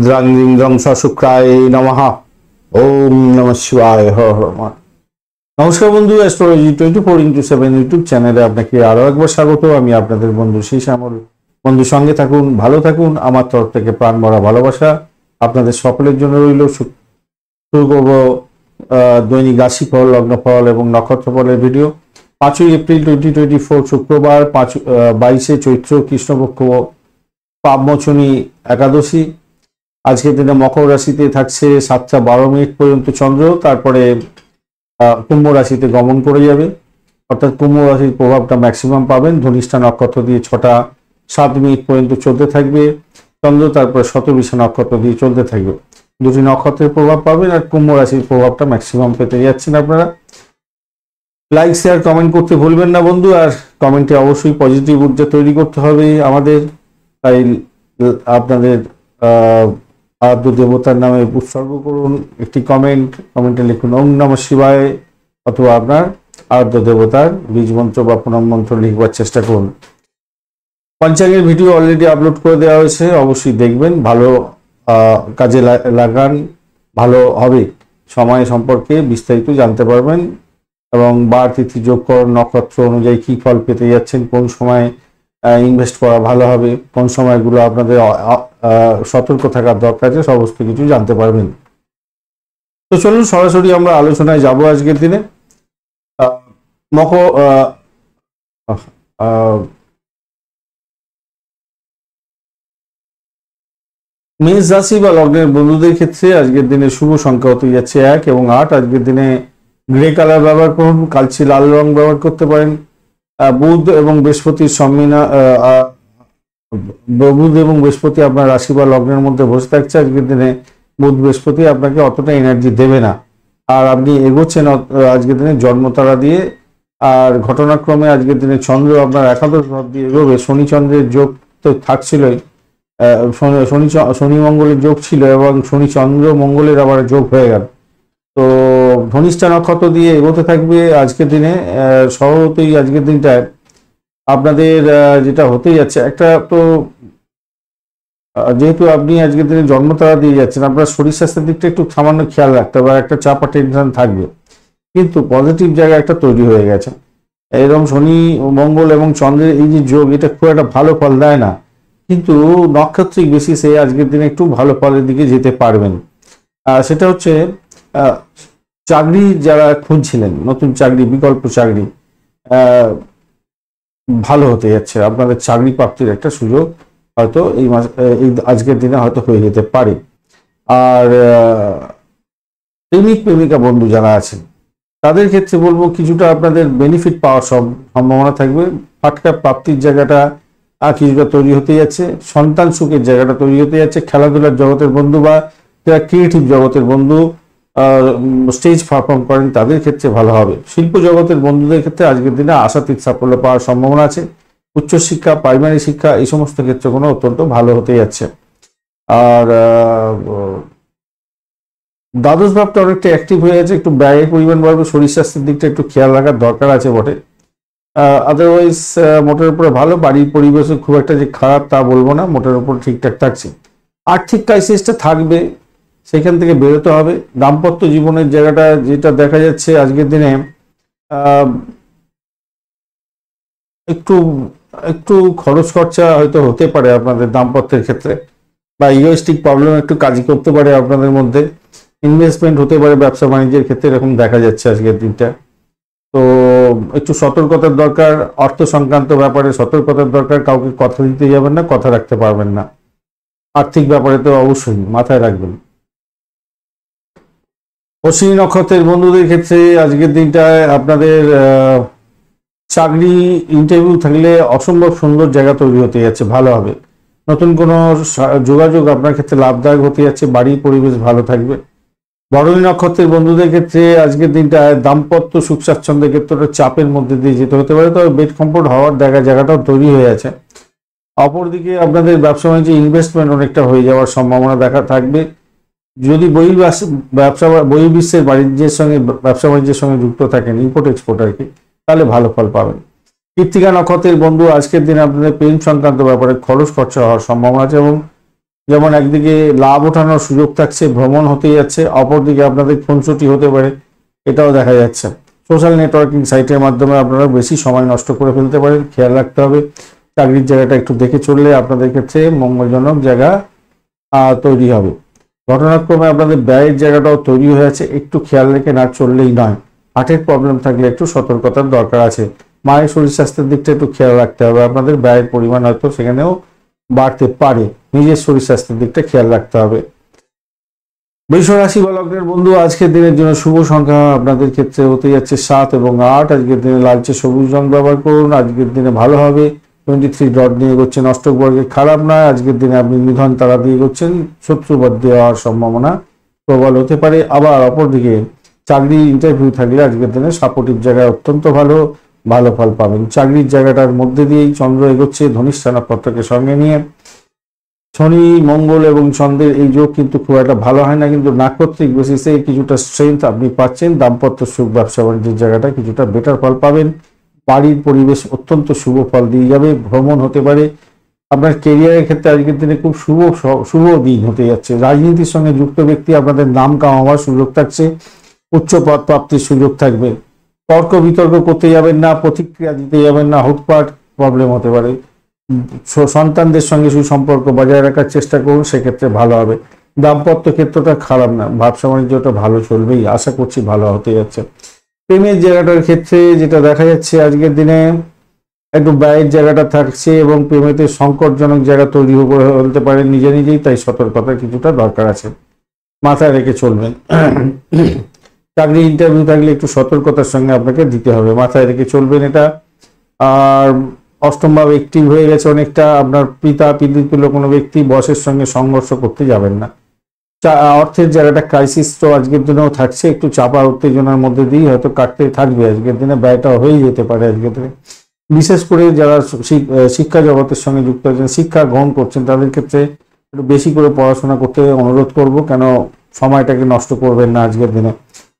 রুদ্রাং লিঙ্গং শুক্রায় নমঃ। ওম নমঃ শিবায়। হর হর মা। নমস্কার বন্ধু, অ্যাস্ট্রোলজি 24x7 ইউটিউব চ্যানেলে আপনাকে আরো একবার স্বাগত। আমি আপনাদের বন্ধু শ্যামল। বন্ধু সঙ্গে থাকুন, ভালো থাকুন। আমার তরফ থেকে প্রাণ ভরা ভালোবাসা আপনাদের সকলের জন্য রইল। শুরু করব দৈনিক রাশিফল, লগ্নফল এবং নক্ষত্রফলের ভিডিও। 5ই এপ্রিল 2024 শুক্রবার, 22শে চৈত্র, কৃষ্ণপক্ষ, পাবমোচনী একাদশী। আজকের দিনে মকর রাশিতে থাকছে 7টা 12 মিনিট পর্যন্ত চন্দ্র, তারপরে কুম্ভ রাশিতে গমন করে যাবে। অর্থাৎ কুম্ভ রাশির প্রভাবটা ম্যাক্সিমাম পাবেন। ধনিষ্ঠা নক্ষত্র দিয়ে 6টা 7 মিনিট পর্যন্ত চলতে থাকবে চন্দ্র, তারপরে শতবিশা নক্ষত্র দিয়ে চলতে থাকবে। দুটি নক্ষত্রের প্রভাব পাবেন আর কুম্ভ রাশির প্রভাবটা ম্যাক্সিমাম পেতে যাচ্ছেন আপনারা। লাইক, শেয়ার, কমেন্ট করতে ভুলবেন না বন্ধু। আর কমেন্টে অবশ্যই পজিটিভ ঊর্জা তৈরি করতে হবে আমাদের। তাই আপনাদের আরাধ্য দেবতার নামে উৎসর্গ করুন একটি কমেন্টে লিখুন ওম নমঃ শিবায়, অথবা আপনার আরাধ্য দেবতার বীজ মন্ত্র বা প্রণাম মন্ত্র লিখবার চেষ্টা করুন। পঞ্চাঙ্গের ভিডিও অলরেডি আপলোড করে দেওয়া হয়েছে, অবশ্যই দেখবেন, ভালো কাজে লাগান, ভালো হবে। সময় সম্পর্কে বিস্তারিত জানতে পারবেন এবং বার তিথি যোগকরণ নক্ষত্র অনুযায়ী কি ফল পেতে যাচ্ছেন, কোন সময় ইনভেস্ট করা ভালো হবে, কোন সময়গুলো আপনাদের সতর্ক থাকার দরকার আছে, সমস্ত কিছু জানতে পারবেন। তো চলুন সরাসরি আমরা আলোচনায় যাব আজকের দিনে। মেষ রাশি বা লগ্নের বন্ধুদের ক্ষেত্রে আজকের দিনে শুভ সংখ্যা হতে যাচ্ছে 1 এবং 8। আজকের দিনে গ্রে কালার ব্যবহার করুন, কালচে লাল রং ব্যবহার করতে পারেন। বুধ এবং বৃহস্পতির বুধ এবং বৃহস্পতি আপনার রাশি বা লগ্নের মধ্যে বসে থাকছে। আজকের দিনে বুধ বৃহস্পতি আপনাকে অতটা এনার্জি দেবে না, আর আপনি এগোচ্ছেন আজকের দিনে জন্মতারা দিয়ে। আর ঘটনাক্রমে আজকের দিনে চন্দ্র আপনার একাদশ ভাব দিয়ে এগোবে। শনি চন্দ্রের যোগ তো থাকছিলই, শনি মঙ্গলের যোগ ছিল এবং শনি চন্দ্র মঙ্গলের আবার যোগ হয়ে গেল। তো ধনিষ্ঠা নক্ষত্র দিয়ে এগোতে থাকবে আজকের দিনে। স্বভাবতই আজকের দিনটায় আপনাদের যেটা হতে যাচ্ছে, একটা তো যেহেতু আপনি আজকের দিনে জন্মতারা দিয়ে যাচ্ছেন, আপনার শরীর স্বাস্থ্যের দিকটা একটু সামান্য খেয়াল রাখতে হবে। একটা চাপা টেনশন থাকবে, কিন্তু পজিটিভ জায়গা একটা তৈরি হয়ে গেছে। এরকম শনি মঙ্গল এবং চন্দ্রের এই যে যোগ, এটা খুব একটা ভালো ফল দেয় না, কিন্তু নক্ষত্রিক বেসিসে আজকের দিনে একটু ভালো ফলের দিকে যেতে পারবেন। সেটা হচ্ছে চাকরি যারা খুঁজছিলেন, নতুন চাকরি, বিকল্প চাকরি ভালো হতে যাচ্ছে। আপনাদের চাকরি প্রাপ্তির একটা সুযোগ হয়তো এই আজকের দিনে হয়তো হয়ে যেতে পারে। আর প্রেমিকা বন্ধু যারা আছেন তাদের ক্ষেত্রে বলবো কিছুটা আপনাদের বেনিফিট পাওয়ার সম্ভাবনা থাকবে। ফাটকা প্রাপ্তির জায়গাটা কিছুটা তৈরি হতে যাচ্ছে, সন্তান সুখের জায়গাটা তৈরি হতে যাচ্ছে। খেলাধুলার জগতের বন্ধু বা যারা ক্রিয়েটিভ জগতের বন্ধু স্টেজ পারফর্ম করেন তাদের ক্ষেত্রে ভালো হবে। শিল্প জগতের বন্ধুদের ক্ষেত্রে আজকের দিনে আশাতীত সাফল্য পাওয়ার সম্ভাবনা আছে। উচ্চশিক্ষা, প্রাইমারি শিক্ষা, এই সমস্ত ক্ষেত্রগুলো অত্যন্ত ভালো হতে যাচ্ছে। আর দ্বাদশ ভাবটা অনেকটা অ্যাক্টিভ হয়ে আছে, একটু ব্যয়ের পরিমাণ বাড়বে। শরীর স্বাস্থ্যের দিকটা একটু খেয়াল রাখার দরকার আছে বটে। আদারওয়াইজ মোটের উপরে ভালো। বাড়ির পরিবেশে খুব একটা যে খারাপ তা বলবো না, মোটের উপর ঠিকঠাক থাকছে। আর্থিক ক্রাইসিসটা থাকবে, সেখান থেকে বেরোতে হবে। দাম্পত্য জীবনের জায়গাটা যেটা দেখা যাচ্ছে আজকের দিনে একটু একটু খরচ খরচা হয়তো হতে পারে আপনাদের দাম্পত্যের ক্ষেত্রে, বা ইগোইস্টিক প্রবলেম একটু কাজ করতে পারে আপনাদের মধ্যে। ইনভেস্টমেন্ট হতে পারে ব্যবসা বাণিজ্যের ক্ষেত্রে, এরকম দেখা যাচ্ছে আজকের দিনটা। তো একটু সতর্কতার দরকার, অর্থ সংক্রান্ত ব্যাপারে সতর্কতার দরকার। কাউকে কথা দিতে যাবেন না, কথা রাখতে পারবেন না। আর্থিক ব্যাপারে তো অবশ্যই মাথায় রাখবেন। অশ্বিনী নক্ষত্রের বন্ধুদের ক্ষেত্রে আজকের দিনটায় আপনাদের চাকরি ইন্টারভিউ থাকলে অসম্ভব সুন্দর জায়গা তৈরি হতে যাচ্ছে, ভালো হবে। নতুন কোনো যোগাযোগ আপনার ক্ষেত্রে লাভদায়ক হতে যাচ্ছে। বাড়ির পরিবেশ ভালো থাকবে। ভরণী নক্ষত্রের বন্ধুদের ক্ষেত্রে আজকের দিনটায় দাম্পত্য সুখ স্বাচ্ছন্দ্যের ক্ষেত্রে চাপের মধ্যে দিয়ে যেতে হতে পারে, তবে বেড কমফোর্ট হওয়ার জায়গাটাও তৈরি হয়ে আছে। অপরদিকে আপনাদের ব্যবসা বাণিজ্যে ইনভেস্টমেন্ট অনেকটা হয়ে যাওয়ার সম্ভাবনা দেখা থাকবে। যদি বহির্বিশ্বের বাণিজ্যের সঙ্গে, ব্যবসা বাণিজ্যের সঙ্গে যুক্ত থাকেন, ইম্পোর্ট এক্সপোর্ট আর কি, তাহলে ভালো ফল পাবেন। কৃত্তিকা নক্ষত্রের বন্ধু আজকের দিনে আপনাদের প্রেম সংক্রান্ত ব্যাপারে খরচ খরচা হওয়ার সম্ভাবনা আছে এবং যেমন একদিকে লাভ ওঠানোর সুযোগ থাকছে, ভ্রমণ হতে যাচ্ছে, অপরদিকে আপনাদের খুনসুটি হতে পারে, এটাও দেখা যাচ্ছে। সোশ্যাল নেটওয়ার্কিং সাইটের মাধ্যমে আপনারা বেশি সময় নষ্ট করে ফেলতে পারেন, খেয়াল রাখতে হবে। চাকরির জায়গাটা একটু দেখে চললে আপনাদের ক্ষেত্রে মঙ্গলজনক জায়গা তৈরি হবে। ঘটনাক্রমে আপনাদের ব্যয়ের জায়গাটাও তৈরি হয়ে আছে, একটু খেয়াল রেখে না চললেই নয়। হার্টের প্রবলেম থাকলে একটু সতর্কতার দরকার আছে। মায়ের শরীর স্বাস্থ্যের দিকটা একটু খেয়াল রাখতে হবে। আপনাদের ব্যয়ের পরিমাণ হয়তো সেখানেও বাড়তে পারে, নিজের শরীর স্বাস্থ্যের দিকটা খেয়াল রাখতে হবে। বৃষ রাশি বা লগ্নের বন্ধু, আজকের দিনের জন্য শুভ সংখ্যা আপনাদের ক্ষেত্রে হতে যাচ্ছে 7 এবং 8। আজকের দিনে লালচে সবুজ রং ব্যবহার করুন। আজকের দিনে ভালো হবে। 23 ডট নিয়ে করছেন, অষ্টক বর্গে খারাপ নয়। আজকের দিনে আপনি নিধন তারা দিয়ে করছেন, শত্রুবাদ দেওয়ার সম্ভাবনা প্রবল হতে পারে। আবার অপরদিকে চাকরি ইন্টারভিউ থাকলে আজকের দিনে সাপোর্টিভ জায়গায় অত্যন্ত ভালো ফল পাবেন। চাকরির জায়গাটার মধ্যে দিয়েই চন্দ্র এগোচ্ছে ধনিষ্ঠা নক্ষত্রকে সঙ্গে নিয়ে। শনি, মঙ্গল এবং চন্দ্রের এই যোগ কিন্তু খুব একটা ভালো হয় না, কিন্তু নাক্ষত্রিক বেসিসে কিছুটা স্ট্রেংথ আপনি পাচ্ছেন। দাম্পত্য সুখ, ব্যবসা বাণিজ্যের জায়গাটা কিছুটা বেটার ফল পাবেন। বাড়ির পরিবেশ অত্যন্ত শুভ ফল দিয়ে যাবে। ভ্রমণ হতে পারে। আপনার কেরিয়ারের ক্ষেত্রে আজকের দিনে খুব শুভ দিন হতে যাচ্ছে। রাজনীতির সঙ্গে যুক্ত ব্যক্তি আপনাদের নাম কামাবার সুযোগ থাকছে, উচ্চ পদ প্রাপ্তির সুযোগ থাকবে। তর্ক বিতর্ক করতে যাবেন না, প্রতিক্রিয়া দিতে যাবেন না, হুটপাট প্রবলেম হতে পারে। সন্তানদের সঙ্গে সুসম্পর্ক বজায় রাখার চেষ্টা করুন, সেক্ষেত্রে ভালো হবে। দাম্পত্য ক্ষেত্রটা খারাপ না, ব্যবসা বাণিজ্যটা ভালো চলবেই, আশা করছি ভালো হতে যাচ্ছে। প্রেমের জায়গাটার ক্ষেত্রে যেটা দেখা যাচ্ছে আজকের দিনে একটু ব্যয়ের জায়গাটা থাকছে এবং প্রেমেতে সংকটজনক জায়গা তৈরি হতে পারে নিজে নিজেই, তাই সতর্কতার কিছুটা দরকার আছে, মাথায় রেখে চলবেন। চাকরি ইন্টারভিউ থাকলে একটু সতর্কতার সঙ্গে আপনাকে দিতে হবে, মাথায় রেখে চলবেন এটা। আর অষ্টম ভাব অ্যাক্টিভ হয়ে গেছে অনেকটা। আপনার পিতৃতুল্য কোনো ব্যক্তি, বসের সঙ্গে সংঘর্ষ করতে যাবেন না। অর্থের জায়গাটা ক্রাইসিস তো আজকের দিনেও থাকছে, একটু চাপা উত্তেজনার মধ্যে দিয়েই হয়তো কাটতে থাকবে। আজকের দিনে ব্যয়টা হয়ে যেতে পারে আজকের দিনে। বিশেষ করে যারা শিক্ষা জগতের সঙ্গে যুক্ত আছেন, শিক্ষা গ্রহণ করছেন, তাদের ক্ষেত্রে একটু বেশি করে পড়াশোনা করতে অনুরোধ করব, কেন সময়টাকে নষ্ট করবেন না আজকের দিনে।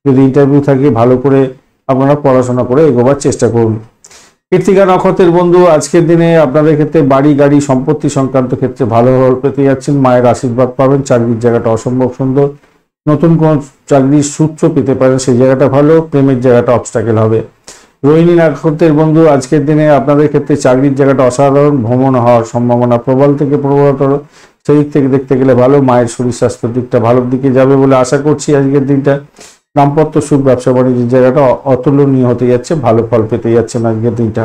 যদি ইন্টারভিউ থাকে ভালো করে আপনারা পড়াশোনা করে এগোবার চেষ্টা করুন। কৃত্তিকা নক্ষত্রের বন্ধু, আজকের দিনে আপনাদের ক্ষেত্রে বাড়ি গাড়ি সম্পত্তি সংক্রান্ত ক্ষেত্রে ভালো পেতে যাচ্ছেন, মায়ের আশীর্বাদ পাবেন। চাকরির জায়গাটা অসম্ভব সুন্দর, নতুন কোন চাকরির সূত্র পেতে পারেন, সেই জায়গাটা ভালো। প্রেমের জায়গাটা অবস্ট্যাকেল হবে। রোহিণী নক্ষত্রের বন্ধু, আজকের দিনে আপনাদের ক্ষেত্রে চাকরির জায়গাটা অসাধারণ, ভ্রমণ হওয়ার সম্ভাবনা প্রবল থেকে প্রবলতর, সেই দিক থেকে দেখতে গেলে ভালো। মায়ের শরীর স্বাস্থ্যের দিকটা ভালোর দিকে যাবে বলে আশা করছি আজকের দিনটা। দাম্পত্য সুখ, ব্যবসা বাণিজ্যের জায়গাটা অতুলনীয় হতে যাচ্ছে, ভালো ফল পেতে যাচ্ছেন আজকের দিনটা।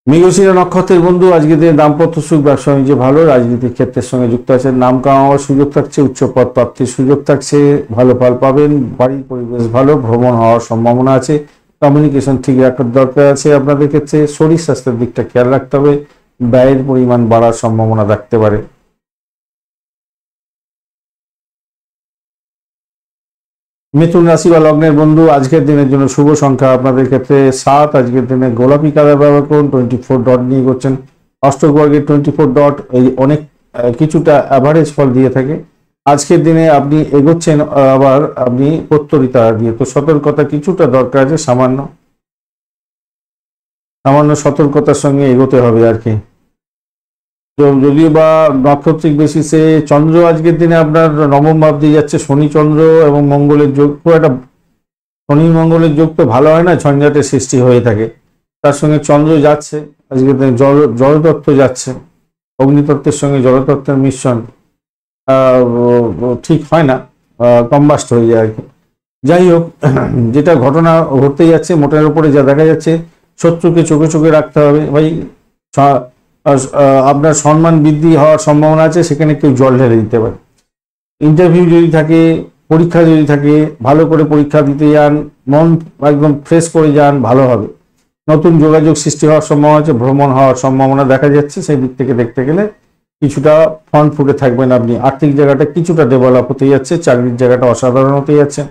মৃগশিরা নক্ষত্রের বন্ধু, আজকের দিনে দাম্পত্য সুখ, ব্যবসা বাণিজ্য ভালো। রাজনীতির ক্ষেত্রের সঙ্গে যুক্ত আছেন, নাম কামাবার সুযোগ থাকছে, উচ্চ পদ প্রাপ্তির সুযোগ থাকছে, ভালো ফল পাবেন। বাড়ির পরিবেশ ভালো, ভ্রমণ হওয়ার সম্ভাবনা আছে। কমিউনিকেশন ঠিক রাখার দরকার আছে আপনাদের ক্ষেত্রে। শরীর স্বাস্থ্যের দিকটা খেয়াল রাখতে হবে, ব্যয়ের পরিমাণ বাড়ার সম্ভাবনা থাকতে পারে। মিথুন রাশি বা লগ্নের বন্ধু, আজকের দিনের জন্য শুভ সংখ্যা আপনাদের ক্ষেত্রে 7। আজকের দিনে গোলাপি কালার ব্যবহার করুন। 24 ডট নিয়ে করছেন, অষ্টক বর্গের 24 ডট এই অনেক কিছুটা অ্যাভারেজ ফল দিয়ে থাকে। আজকের দিনে আপনি এগোচ্ছেন আবার আপনি প্রত্যরিতা দিয়ে, তো সতর্কতা কিছুটা দরকার আছে, সামান্য সতর্কতার সঙ্গে এগোতে হবে আর কি। যদিও বা নক্ষত্রিক বেসিসে চন্দ্র আজকের দিনে আপনার নবম ভাব দিয়ে যাচ্ছে, শনি চন্দ্র এবং মঙ্গলের যোগ, খুব একটা শনি মঙ্গলের যোগ তো ভালো হয় না, ঝঞ্ঝাটের সৃষ্টি হয়ে থাকে। তার সঙ্গে চন্দ্র যাচ্ছে আজকের দিনে, জলতত্ত্ব যাচ্ছে, অগ্নিতত্ত্বের সঙ্গে জলতত্ত্বের মিশ্রণ ঠিক হয় না, কম্বাস্ট হয়ে যায় আর কি। যাই হোক, যেটা ঘটনা ঘটতে যাচ্ছে মোটের উপরে যা দেখা যাচ্ছে, শত্রুকে চোখে চোখে রাখতে হবে ভাই। আপনার সম্মান বৃদ্ধি হওয়ার সম্ভাবনা আছে, সেখানে কেউ জল ঢেলে দিতে পারে। ইন্টারভিউ যদি থাকে, পরীক্ষা যদি থাকে, ভালো করে পরীক্ষা দিতে যান, মন একদম ফ্রেশ করে যান, ভালো হবে। নতুন যোগাযোগ সৃষ্টি হওয়ার সম্ভাবনা আছে, ভ্রমণ হওয়ার সম্ভাবনা দেখা যাচ্ছে। সেই দিক থেকে দেখতে গেলে কিছুটা ফ্রন্ট ফুটে থাকবেন আপনি। আর্থিক জায়গাটা কিছুটা ডেভেলপ হতে যাচ্ছে, চাকরির জায়গাটা অসাধারণ হতে যাচ্ছে।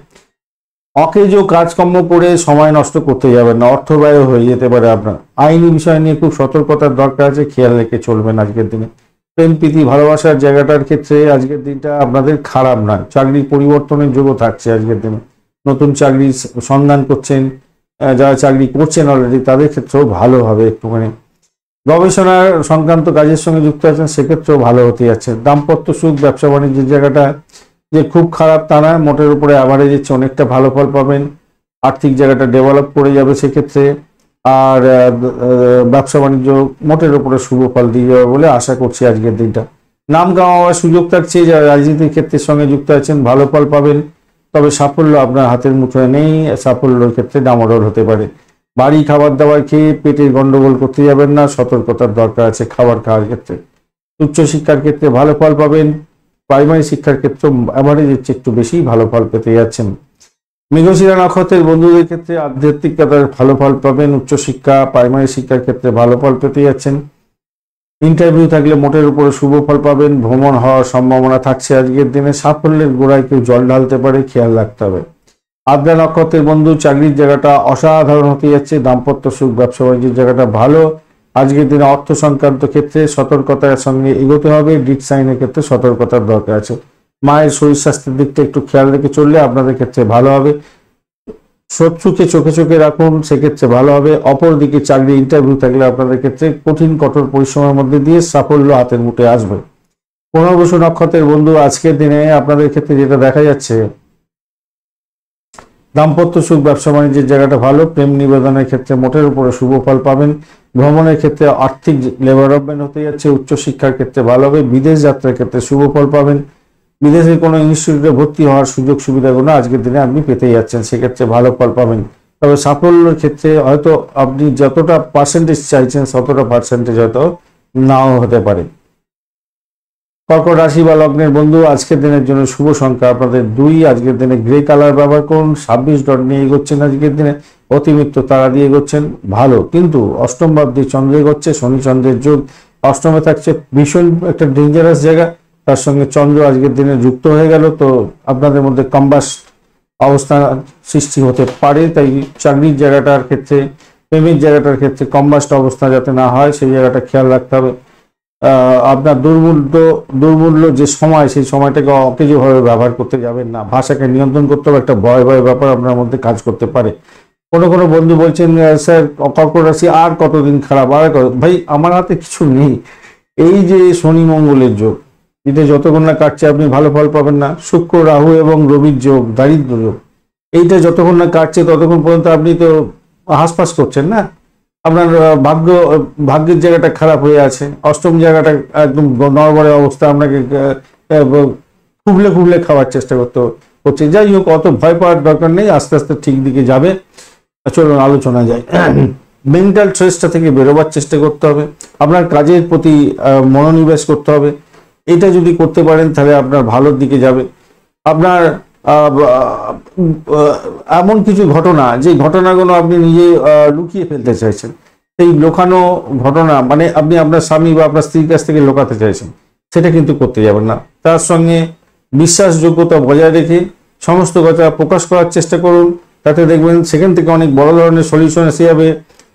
অকেজো কাজকর্ম করে সময় নষ্ট করতে যাবেন না, অর্থ ব্যয় হয়ে যেতে পারে আপনার। আইনি বিষয় নিয়ে খুব সতর্কতার দরকার আছে, খেয়াল রেখে চলবেন আজকের দিনে। প্রেম প্রীতি ভালোবাসার জায়গাটার ক্ষেত্রে আজকের দিনটা আপনাদের খারাপ নয়, চাকরি পরিবর্তনের যোগও থাকছে আজকের দিনে। নতুন চাকরি সন্ধান করছেন, যারা চাকরি করছেন অলরেডি, তাদের ক্ষেত্রেও ভালো হবে একটুখানি। গবেষণা সংক্রান্ত কাজের সঙ্গে যুক্ত আছেন, সেক্ষেত্রেও ভালো হতে যাচ্ছে। দাম্পত্য সুখ, ব্যবসা বাণিজ্যের জায়গাটা যে খুব খারাপ তা না, মোটের উপরে অ্যাভারেজ হচ্ছে, অনেকটা ভালো ফল পাবেন। আর্থিক জায়গাটা ডেভেলপ করে যাবে সেক্ষেত্রে। আর ব্যবসা বাণিজ্য মোটের উপরে শুভ ফল দিয়ে যাবে বলে আশা করছি আজকের দিনটা। নাম কামাবার সুযোগ থাকছে, যারা রাজনীতির ক্ষেত্রের সঙ্গে যুক্ত আছেন ভালো ফল পাবেন, তবে সাফল্য আপনার হাতের মুঠোয় নেই, সাফল্যের ক্ষেত্রে ডামাডোল হতে পারে। বাড়ি খাবার দাবার খেয়ে পেটের গন্ডগোল করতে যাবেন না, সতর্কতার দরকার আছে খাবার খাওয়ার ক্ষেত্রে। উচ্চশিক্ষার ক্ষেত্রে ভালো ফল পাবেন, প্রাইমারি শিক্ষার ক্ষেত্রে অ্যাভারেজের চেয়ে একটু বেশি ভালো ফল পেতে যাচ্ছেন। মৃগশিরা নক্ষত্রের বন্ধুদের ক্ষেত্রে আধ্যাত্মিকতার ভালো ফল পাবেন, উচ্চশিক্ষা প্রাইমারি শিক্ষার ক্ষেত্রে ভালো ফল পেতে যাচ্ছেন। ইন্টারভিউ থাকলে মোটের উপরে শুভ ফল পাবেন, ভ্রমণ হওয়ার সম্ভাবনা থাকছে আজকের দিনে। সাফল্যের গোড়ায় কেউ জল ঢালতে পারে, খেয়াল রাখতে হবে। আদ্রা নক্ষত্রের বন্ধু, চাকরির জায়গাটা অসাধারণ হতে যাচ্ছে, দাম্পত্য সুখ, ব্যবসা বাণিজ্যের জায়গাটা ভালো। আজকের দিনে অর্থ সংক্রান্ত ক্ষেত্রে সতর্কতার সঙ্গে এগোতে হবে, ডিট সাইনের ক্ষেত্রে সতর্কতার দরকার আছে। মায়ের শরীর স্বাস্থ্যের দিকটা একটু খেয়াল রেখে চললে আপনাদের ক্ষেত্রে ভালো হবে। শত্রুকে চোখে চোখে রাখুন, সেক্ষেত্রে ভালো হবে। অপরদিকে চাকরি ইন্টারভিউ থাকলে আপনাদের ক্ষেত্রে কঠিন কঠোর পরিশ্রমের মধ্যে দিয়ে সাফল্য হাতের মুঠে আসবে। পুনর্বসু নক্ষত্রের বন্ধু, আজকের দিনে আপনাদের ক্ষেত্রে যেটা দেখা যাচ্ছে, দাম্পত্য সুখ, ব্যবসা বাণিজ্যের জায়গাটা ভালো। প্রেম নিবেদনের ক্ষেত্রে মোটের উপরে শুভ ফল পাবেন। ভ্রমণের ক্ষেত্রে আর্থিক ডেভেলপমেন্ট হতে যাচ্ছে, উচ্চশিক্ষার ক্ষেত্রে ভালো হবে। বিদেশ যাত্রার ক্ষেত্রে শুভ ফল পাবেন। বিদেশে কোনো ইনস্টিটিউটে ভর্তি হওয়ার সুযোগ সুবিধাগুলো আজকের দিনে আপনি পেতে যাচ্ছেন, সেক্ষেত্রে ভালো ফল পাবেন। তবে সাফল্যের ক্ষেত্রে হয়তো আপনি যতটা পার্সেন্টেজ চাইছেন ততটা পার্সেন্টেজ হয়তো নাও হতে পারে। কর্কট রাশি বা লগ্নের বন্ধু, আজকের দিনের জন্য শুভ সংখ্যা আপনাদের 2। আজকের দিনে গ্রে কালার ব্যবহার করুন। 26 ডট নিয়ে এগোচ্ছেন আজকের দিনে, অতিরিক্ত তারা দিয়ে এগোচ্ছেন ভালো, কিন্তু অষ্টম ভাব দিয়ে চন্দ্র এগোচ্ছে, শনি চন্দ্রের যোগ অষ্টমে থাকছে, ভীষণ একটা ডেঞ্জারাস জায়গা। তার সঙ্গে চন্দ্র আজকের দিনে যুক্ত হয়ে গেল, তো আপনাদের মধ্যে কম্বাস্ট অবস্থা সৃষ্টি হতে পারে। তাই চাকরির জায়গাটার ক্ষেত্রে, প্রেমের জায়গাটার ক্ষেত্রে কম্বাস্ট অবস্থা যাতে না হয় সেই জায়গাটা খেয়াল রাখতে হবে। আপনার দুর্মূল্য যে সময়, সেই সময়টাকে অকেজোভাবে ব্যবহার করতে যাবেন না। ভাষাকে নিয়ন্ত্রণ করতে হবে, একটা ভয় ব্যাপার আপনার মধ্যে কাজ করতে পারে। কোনো বন্ধু বলছেন, স্যার কর্কট রাশি আর কতদিন খারাপ, ভাই আমার হাতে কিছু নেই। এই যে শনি মঙ্গলের যোগ, এটা যতক্ষণ না কাটছে আপনি ভালো ফল পাবেন না। শুক্র রাহু এবং রবির যোগ, দারিদ্র যোগ, এইটা যতক্ষণ না কাটছে ততক্ষণ পর্যন্ত আপনি তো হাসপাস করছেন না। আপনার ভাগ্যের জায়গাটা খারাপ হয়ে আছে, অষ্টম জায়গাটা একদম নড়বড়ে অবস্থা, আপনাকে খুবলে খাওয়ার চেষ্টা করছে। যাই হোক, অত ভয় পাওয়ার দরকার নেই, আস্তে আস্তে ঠিক দিকে যাবে। চলুন আলোচনা যায়। মেন্টাল স্ট্রেসটা থেকে বেরোবার চেষ্টা করতে হবে, আপনার কাজের প্রতি মনোনিবেশ করতে হবে। এটা যদি করতে পারেন তাহলে আপনার ভালোর দিকে যাবে। আপনার এমন কিছু ঘটনা, যে ঘটনাগুলো আপনি নিজে লুকিয়ে ফেলতে চাইছেন, সেই লুকানো ঘটনা, মানে আপনি আপনার স্বামী বা আপনার স্ত্রীর কাছ থেকে লুকাতে চাইছেন, সেটা কিন্তু করতে যাবেন না। তার সঙ্গে বিশ্বাসযোগ্যতা বজায় রেখে সমস্ত কথা প্রকাশ করার চেষ্টা করুন, তাতে দেখবেন সেখান থেকে অনেক বড় ধরনের সলিউশন এসে যাবে।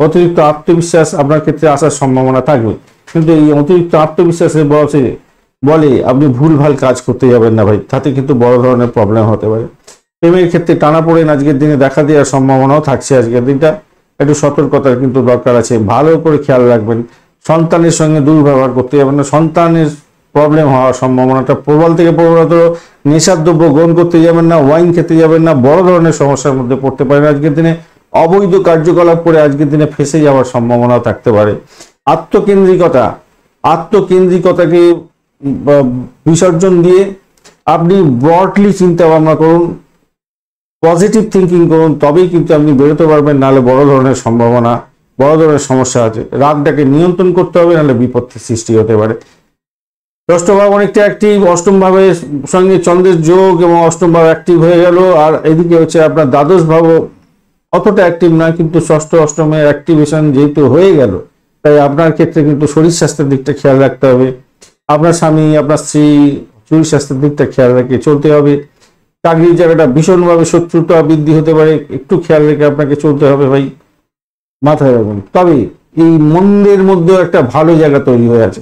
অতিরিক্ত আত্মবিশ্বাস আপনার ক্ষেত্রে আসার সম্ভাবনা থাকবে, কিন্তু এই অতিরিক্ত আত্মবিশ্বাসের বলে আপনি ভুলভাল কাজ করতে যাবেন না ভাই, তাতে কিন্তু বড় ধরনের প্রবলেম হতে পারে। প্রেমের ক্ষেত্রে টানাপোড়েন আজকের দিনে দেখা দেওয়ার সম্ভাবনাও থাকছে। আজকের দিনটা একটু সতর্কতার কিন্তু দরকার আছে, ভালো করে খেয়াল রাখবেন। সন্তানের সঙ্গে দুর্ব্যবহার করতে যাবেন না, সন্তানের প্রবলেম হওয়ার সম্ভাবনাটা প্রবল থেকে প্রবলতর। নেশার দ্রব্য গ্রহণ করতে যাবেন না, ওয়াইন খেতে যাবেন না, বড় ধরনের সমস্যার মধ্যে পড়তে পারেন আজকের দিনে। অবৈধ কার্যকলাপ করে আজকের দিনে ফেঁসে যাওয়ার সম্ভাবনাও থাকতে পারে। আত্মকেন্দ্রিকতাকে বিসর্জন দিয়ে আপনি ব্রডলি চিন্তা ভাবনা করুন, পজিটিভ থিঙ্কিং করুন, তবেই কিন্তু আপনি বেরোতে পারবেন, নাহলে বড় ধরনের সমস্যা আছে। রাগটাকে নিয়ন্ত্রণ করতে হবে, নাহলে বিপত্তির সৃষ্টি হতে পারে। ষষ্ঠ ভাব অনেকটা অ্যাক্টিভ, অষ্টম ভাবের সঙ্গে চন্দ্রের যোগ এবং অষ্টম ভাব অ্যাক্টিভ হয়ে গেল। আর এদিকে হচ্ছে আপনার দ্বাদশ ভাব অতটা অ্যাক্টিভ নয়, কিন্তু ষষ্ঠ অষ্টমের অ্যাক্টিভেশন যেহেতু হয়ে গেল, তাই আপনার ক্ষেত্রে কিন্তু শরীর স্বাস্থ্যের দিকটা খেয়াল রাখতে হবে। আপনার স্বামী, আপনার স্ত্রী শরীর স্বাস্থ্যের দিকটা খেয়াল রেখে চলতে হবে। চাকরির জায়গাটা ভীষণভাবে শত্রুতা বৃদ্ধি হতে পারে, একটু খেয়াল রেখে আপনাকে চলতে হবে ভাই, মাথায় রাখবেন। তবে এই মন্দের মধ্যেও একটা ভালো জায়গা তৈরি হয়ে আছে,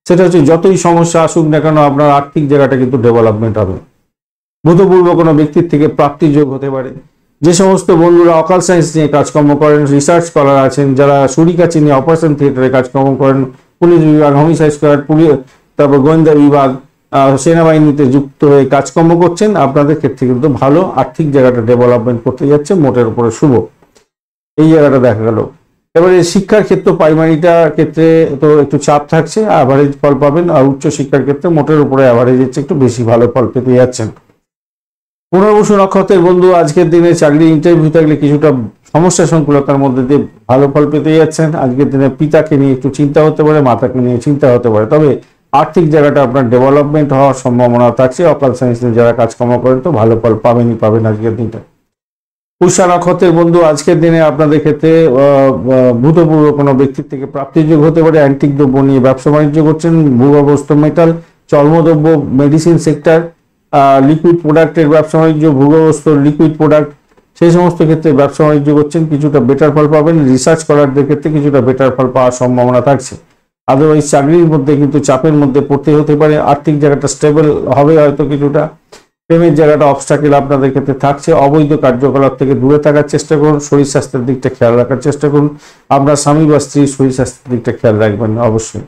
সেটা হচ্ছে যতই সমস্যা আসুক না কেন আপনার আর্থিক জায়গাটা কিন্তু ডেভেলপমেন্ট হবে। ভূতপূর্ব কোনো ব্যক্তির থেকে প্রাপ্তি যোগ হতে পারে, যে সমস্ত বন্ধুরা অকাল সায়েন্স নিয়ে কাজকর্ম করেন, রিসার্চ স্কলার আছেন, যারা ছুরি-কাঁচি নিয়ে অপারেশন থিয়েটারে কাজকর্ম করেন, পুলিশ বিভাগ, হোমিসাইড স্কোয়াড, তারপর গোয়েন্দা বিভাগ, সেনাবাহিনীতে যুক্ত হয়ে কাজকর্ম করছেন, আপনাদের ক্ষেত্রে কিন্তু ভালো আর্থিক জায়গাটা ডেভেলপমেন্ট করতে যাচ্ছে, মোটের উপরে শুভ এই জায়গাটা দেখা গেল। এবারে শিক্ষার ক্ষেত্রে প্রাইমারিটা ক্ষেত্রে তো একটু চাপ থাকছে, অ্যাভারেজ ফল পাবেন, আর উচ্চ শিক্ষার ক্ষেত্রে মোটের উপরে অ্যাভারেজ হচ্ছে একটু বেশি ভালো ফল পেতে যাচ্ছেন। পুনর্বসু নক্ষত্রের বন্ধু আজকের দিনে চাকরি ইন্টারভিউ থাকলে কিছুটা সমস্যা সংকুলতার মধ্যে দিয়ে ভালো ফল পেতে যাচ্ছেন। আজকের দিনে পিতাকে নিয়ে একটু চিন্তা হতে পারে, মাতাকে নিয়ে চিন্তা হতে পারে, তবে আর্থিক জায়গাটা আপনার ডেভেলপমেন্ট হওয়ার সম্ভাবনা থাকছে। অকাল সায়েন্সে যারা কাজকর্ম করেন তো ভালো ফল পাবেন আজকের দিনটা। পুষ্যা নক্ষত্রের বন্ধু আজকের দিনে আপনাদের ক্ষেত্রে ভূতপূর্ব কোনো ব্যক্তির থেকে প্রাপ্তিযোগ হতে পারে। অ্যান্টিক দ্রব্য নিয়ে ব্যবসা বাণিজ্য করছেন, ভূগর্ভস্থ মেটাল, চর্মদ্রব্য, মেডিসিন সেক্টর, লিকুইড প্রোডাক্টের ব্যবসা বাণিজ্য, ভূগর্ভস্থ লিকুইড প্রোডাক্ট, সেই সমস্ত ক্ষেত্রে ব্যবসা বাণিজ্য করছেন, কিছুটা বেটার ফল পাবেন। রিসার্চ করারদের ক্ষেত্রে কিছুটা বেটার ফল পাওয়ার সম্ভাবনা থাকছে। আদারওয়াইজ চাকরির মধ্যে কিন্তু চাপের মধ্যে পড়তে হতে পারে। আর্থিক জায়গাটা স্টেবল হবে হয়তো কিছুটা। প্রেমের জায়গাটা অবস্টাকেল আপনাদের ক্ষেত্রে থাকছে। অবৈধ কার্যকলাপ থেকে দূরে থাকার চেষ্টা করুন, শরীর স্বাস্থ্যের দিকটা খেয়াল রাখার চেষ্টা করুন। আপনার স্বামী বা স্ত্রীর শরীর স্বাস্থ্যের দিকটা খেয়াল রাখবেন অবশ্যই।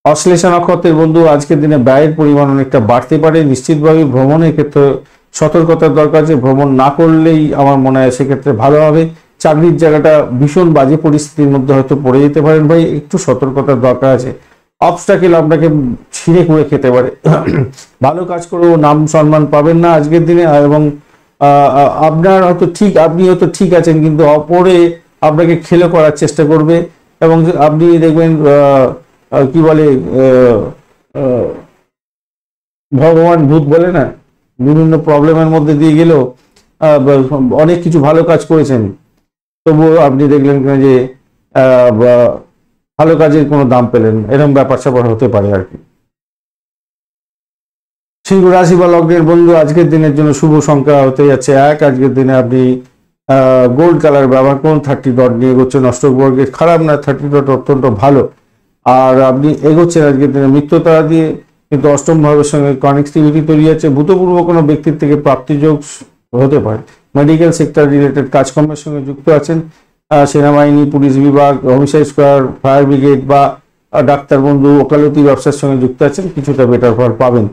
অশ্লেষা নক্ষত্রের বন্ধু আজকের দিনে ব্যয়ের পরিমাণ অনেকটা বাড়তে পারে। নিশ্চিতভাবে ভ্রমণের ক্ষেত্রে সতর্কতার দরকার আছে, ভ্রমণ না করলেই আমার মনে হয় সেক্ষেত্রে ভালো হবে। চাকরির জায়গাটা ভীষণ বাজে পরিস্থিতির মধ্যে হয়তো পড়ে যেতে পারেন ভাই, একটু সতর্কতার দরকার আছে। অবস্টাকেল আপনাকে ছিঁড়ে করে খেতে পারে। ভালো কাজ করেও নাম সম্মান পাবেন না আজকের দিনে, এবং আপনি হয়তো ঠিক আছেন, কিন্তু অপরে আপনাকে খেলে করার চেষ্টা করবে, এবং আপনি দেখবেন কি বলে ভগবান ভূত বলে না, বিভিন্ন প্রবলেমের মধ্যে দিয়ে গেলেও অনেক কিছু ভালো কাজ করেছেন, তবুও আপনি দেখলেন যে ভালো কাজের কোনো দাম পেলেন, এরকম ব্যাপার স্যাপার হতে পারে আর কি। সিংহ রাশি বা লগ্নের বন্ধু আজকের দিনের জন্য শুভ সংখ্যা হতে যাচ্ছে 1। আজকের দিনে আপনি গোল্ড কালার ব্যবহার করুন। 30 ডট নিয়ে এগোচ্ছেন, অষ্টকবর্গের খারাপ না, 30 ডট অত্যন্ত ভালো। আর আপনি এগোচ্ছেন আজকের দিনে মিত্রতারা দিয়ে, কিন্তু অষ্টম ভাবের সঙ্গে কানেক্টিভিটি তৈরি আছে। ভূতপূর্ব কোনো ব্যক্তির থেকে প্রাপ্তিযোগ হতে পারে। মেডিকেল সেক্টর রিলেটেড কাজকর্মের সঙ্গে যুক্ত আছেন, সেনাবাহিনী, পুলিশ বিভাগ, হোমিসাইড স্কোয়াড, ফায়ার ব্রিগেড বা ডাক্তার বন্ধু, ওকালতি ব্যবসার সঙ্গে যুক্ত আছেন, কিছুটা বেটার ফল পাবেন।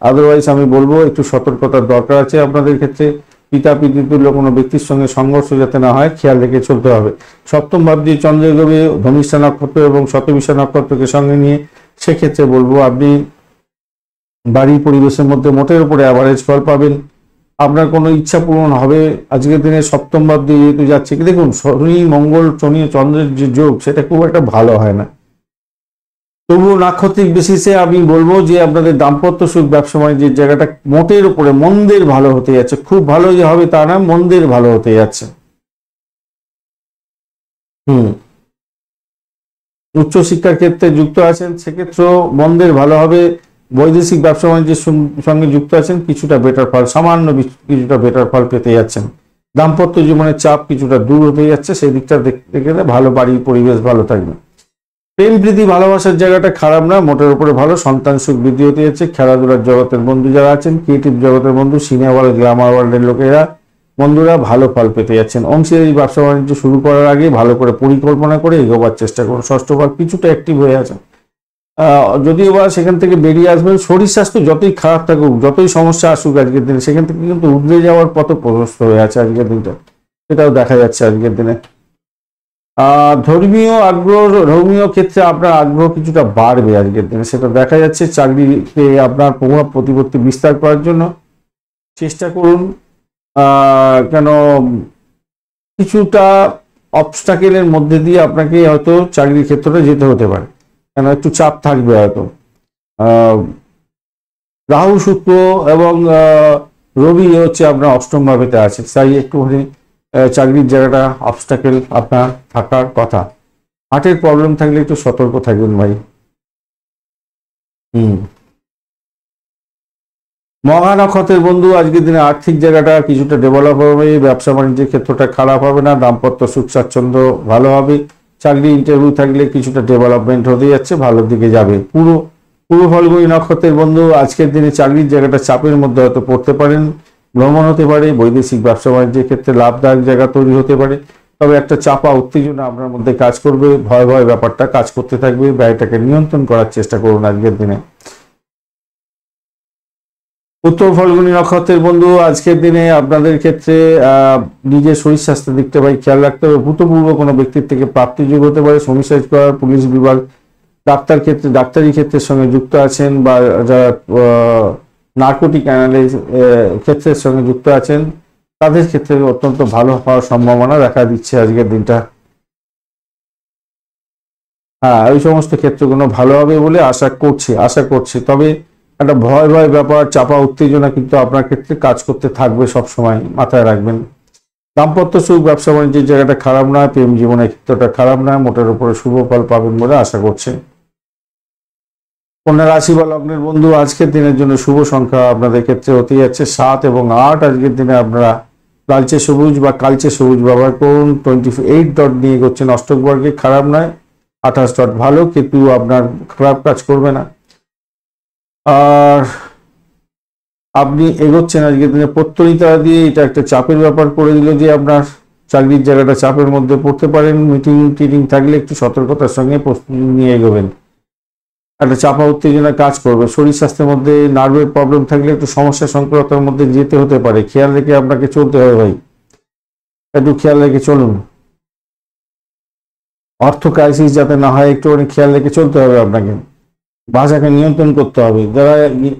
আদারওয়াইজ আমি বলবো একটু সতর্কতার দরকার আছে আপনাদের ক্ষেত্রে। পিতা পিতৃতুল্য কোনো ব্যক্তির সঙ্গে সংঘর্ষ যাতে না হয় খেয়াল রেখে চলতে হবে। সপ্তম ভাব দিয়ে চন্দ্র এগোবে ধনিষ্ঠা নক্ষত্র এবং শতবিশা নক্ষত্রকে সঙ্গে নিয়ে, সেক্ষেত্রে বলবো আপনি বাড়ির পরিবেশের মধ্যে মোটের উপরে অ্যাভারেজ ফল পাবেন। আপনার কোনো ইচ্ছা পূরণ হবে আজকের দিনে। সপ্তম ভাব দিয়ে যেহেতু যাচ্ছে, কি দেখুন শনি মঙ্গল শনি চন্দ্রের যে যোগ সেটা খুব একটা ভালো হয় না, তবুও নাক্ষত্রিক বেসিসে আমি বলবো যে আপনাদের দাম্পত্য সুখ, ব্যবসা বাণিজ্যের জায়গাটা মোটের উপরে মন্দের ভালো হতে যাচ্ছে। খুব ভালো যে হবে তা না, মন্দের ভালো হতে যাচ্ছে। উচ্চ শিক্ষার ক্ষেত্রে যুক্ত আছেন, সেক্ষেত্রেও মন্দের ভালো হবে। বৈদেশিক ব্যবসা বাণিজ্যের সঙ্গে যুক্ত আছেন, কিছুটা বেটার ফল, সামান্য কিছুটা বেটার ফল পেতে যাচ্ছেন। দাম্পত্য জীবনের চাপ কিছুটা দূর হতে যাচ্ছে, সেই দিকটা দেখতে গেলে ভালো, বাড়ির পরিবেশ ভালো থাকবে। প্রেম প্রীতি ভালোবাসার জায়গাটা খারাপ না, মোটের উপরে ভালো। সন্তান সুখ বৃদ্ধি হতে যাচ্ছে। খেলাধুলার জগতের বন্ধু যারা আছেন, ক্রিয়েটিভ জগতের বন্ধু, সিনেমা ওয়ার্ল্ড, গ্ল্যামার ওয়ার্ল্ডের লোকেরা বন্ধুরা ভালো ফল পেতে যাচ্ছেন। অংশীদারি ব্যবসা বাণিজ্য শুরু করার আগে ভালো করে পরিকল্পনা করে এগোবার চেষ্টা করুন। ষষ্ঠ ভাব কিছুটা অ্যাক্টিভ হয়ে আছে, যদিও বা সেখান থেকে বেরিয়ে আসবেন। শরীর স্বাস্থ্য যতই খারাপ থাকুক, যতই সমস্যা আসুক আজকের দিনে, সেখান থেকে কিন্তু উঠে যাওয়ার পথ প্রশস্ত হয়ে আছে আজকের দিনটা, সেটাও দেখা যাচ্ছে আজকের দিনে। ধর্মীয় আগ্রহ, ধর্মীয় ক্ষেত্রে আপনার আগ্রহ কিছুটা বাড়বে আজকের দিনে, সেটা দেখা যাচ্ছে। চাকরিতে আপনার প্রভাব প্রতিপত্তি বিস্তার করার জন্য চেষ্টা করুন, কেন কিছুটা অবস্টাকেলের মধ্যে দিয়ে আপনাকে হয়তো চাকরির ক্ষেত্রে যেতে হতে পারে, কেন একটু চাপ থাকবে হয়তো। রাহু, শুক্র এবং রবি হচ্ছে আপনার অষ্টম ভাবেতে আছে, তাই একটুখানি চাকরির জায়গাটা অবস্টাকেল আপনার থাকার কথা। হার্টের প্রবলেম থাকলে একটু সতর্ক থাকবেন ভাই। মহা নক্ষত্রের বন্ধু আজকের দিনে আর্থিক জায়গাটা কিছুটা ডেভেলপ হবে। ব্যবসা বাণিজ্যের ক্ষেত্রটা খারাপ হবে না। দাম্পত্য সুখ স্বাচ্ছন্দ্য ভালো হবে। চাকরি ইন্টারভিউ থাকলে কিছুটা ডেভেলপমেন্ট হতে যাচ্ছে, ভালোর দিকে যাবে। পূর্ব ফাল্গুনী নক্ষত্রের বন্ধু আজকের দিনে চাকরির জায়গাটা চাপের মধ্যে হয়তো পড়তে পারেন। ভ্রমণ হতে পারে, বৈদেশিক ব্যবসা বাণিজ্যের ক্ষেত্রে লাভদায়ক জায়গা তৈরি হতে পারে। তবে একটা চাপা উত্তেজনা আপনার মধ্যে কাজ করবে, ভয় ভয় ব্যাপারটা কাজ করতে থাকবে। ব্যয়টাকে নিয়ন্ত্রণ করার চেষ্টা করুন আজকের দিনে। উত্তর ফাল্গুনী নক্ষত্রের বন্ধু, আজকের দিনে আপনাদের ক্ষেত্রে নিজের শরীর স্বাস্থ্যের দিকটা ভাই খেয়াল রাখতে হবে। ভূতপূর্ব কোনো ব্যক্তির থেকে প্রাপ্তিযোগ হতে পারে। হোমিসাইড করার, পুলিশ বিভাগ, ডাক্তারি ক্ষেত্রের সঙ্গে যুক্ত আছেন, বা যারা নার্কোটিক অ্যানালাইজ ক্ষেত্রের সঙ্গে যুক্ত আছেন, তাদের ক্ষেত্রে অত্যন্ত ভালো হওয়ার সম্ভাবনা দেখা দিচ্ছে আজকের দিনটা। হ্যাঁ, এই সমস্ত ক্ষেত্রগুলো ভালো হবে বলে আশা করছি। তবে একটা ভয় ভয় ব্যাপার, চাপা উত্তেজনা কিন্তু আপনার ক্ষেত্রে কাজ করতে থাকবে, সব সময় মাথায় রাখবেন। দাম্পত্য সুখ, ব্যবসা বাণিজ্যের জায়গাটা খারাপ না, প্রেম জীবনের ক্ষেত্রটা খারাপ না, মোটের উপরে শুভ ফল পাবেন বলে আশা করছে। কন্যা রাশি বা লগ্নের বন্ধু, আজকের দিনের জন্য শুভ সংখ্যা আপনাদের ক্ষেত্রে হতে যাচ্ছে 7 এবং 8। আজকের দিনে আপনারা লালচে সবুজ বা কালচে সবুজ ব্যবহার করুন। 28 ডট নিয়ে এগোচ্ছেন অষ্টক বর্গে, খারাপ নয়। 28 ডট ভালো, কিন্তু আপনার খারাপ কাজ করবে না। আর আপনি এগোচ্ছেন আজকের দিনে প্রত্যরিতা দিয়ে, এটা একটা চাপের ব্যাপার করে দিল যে আপনার চাকরির জায়গাটা চাপের মধ্যে পড়তে পারেন। মিটিং থাকলে একটু সতর্কতার সঙ্গে প্রস্তুতি নিয়ে এগোবেন। একটা চাপা উত্তেজনা কাজ করবে। শরীর স্বাস্থ্যের মধ্যে নার্ভের প্রবলেম থাকলে একটু সমস্যা সংকলতার মধ্যে যেতে হতে পারে। খেয়াল রেখে আপনাকে চলতে হবে ভাই, একটু খেয়াল রেখে চলুন। অর্থ ক্রাইসিস যাতে না হয়, একটু খেয়াল রেখে চলতে হবে আপনাকে। ভাষাকে নিয়ন্ত্রণ করতে হবে। যারা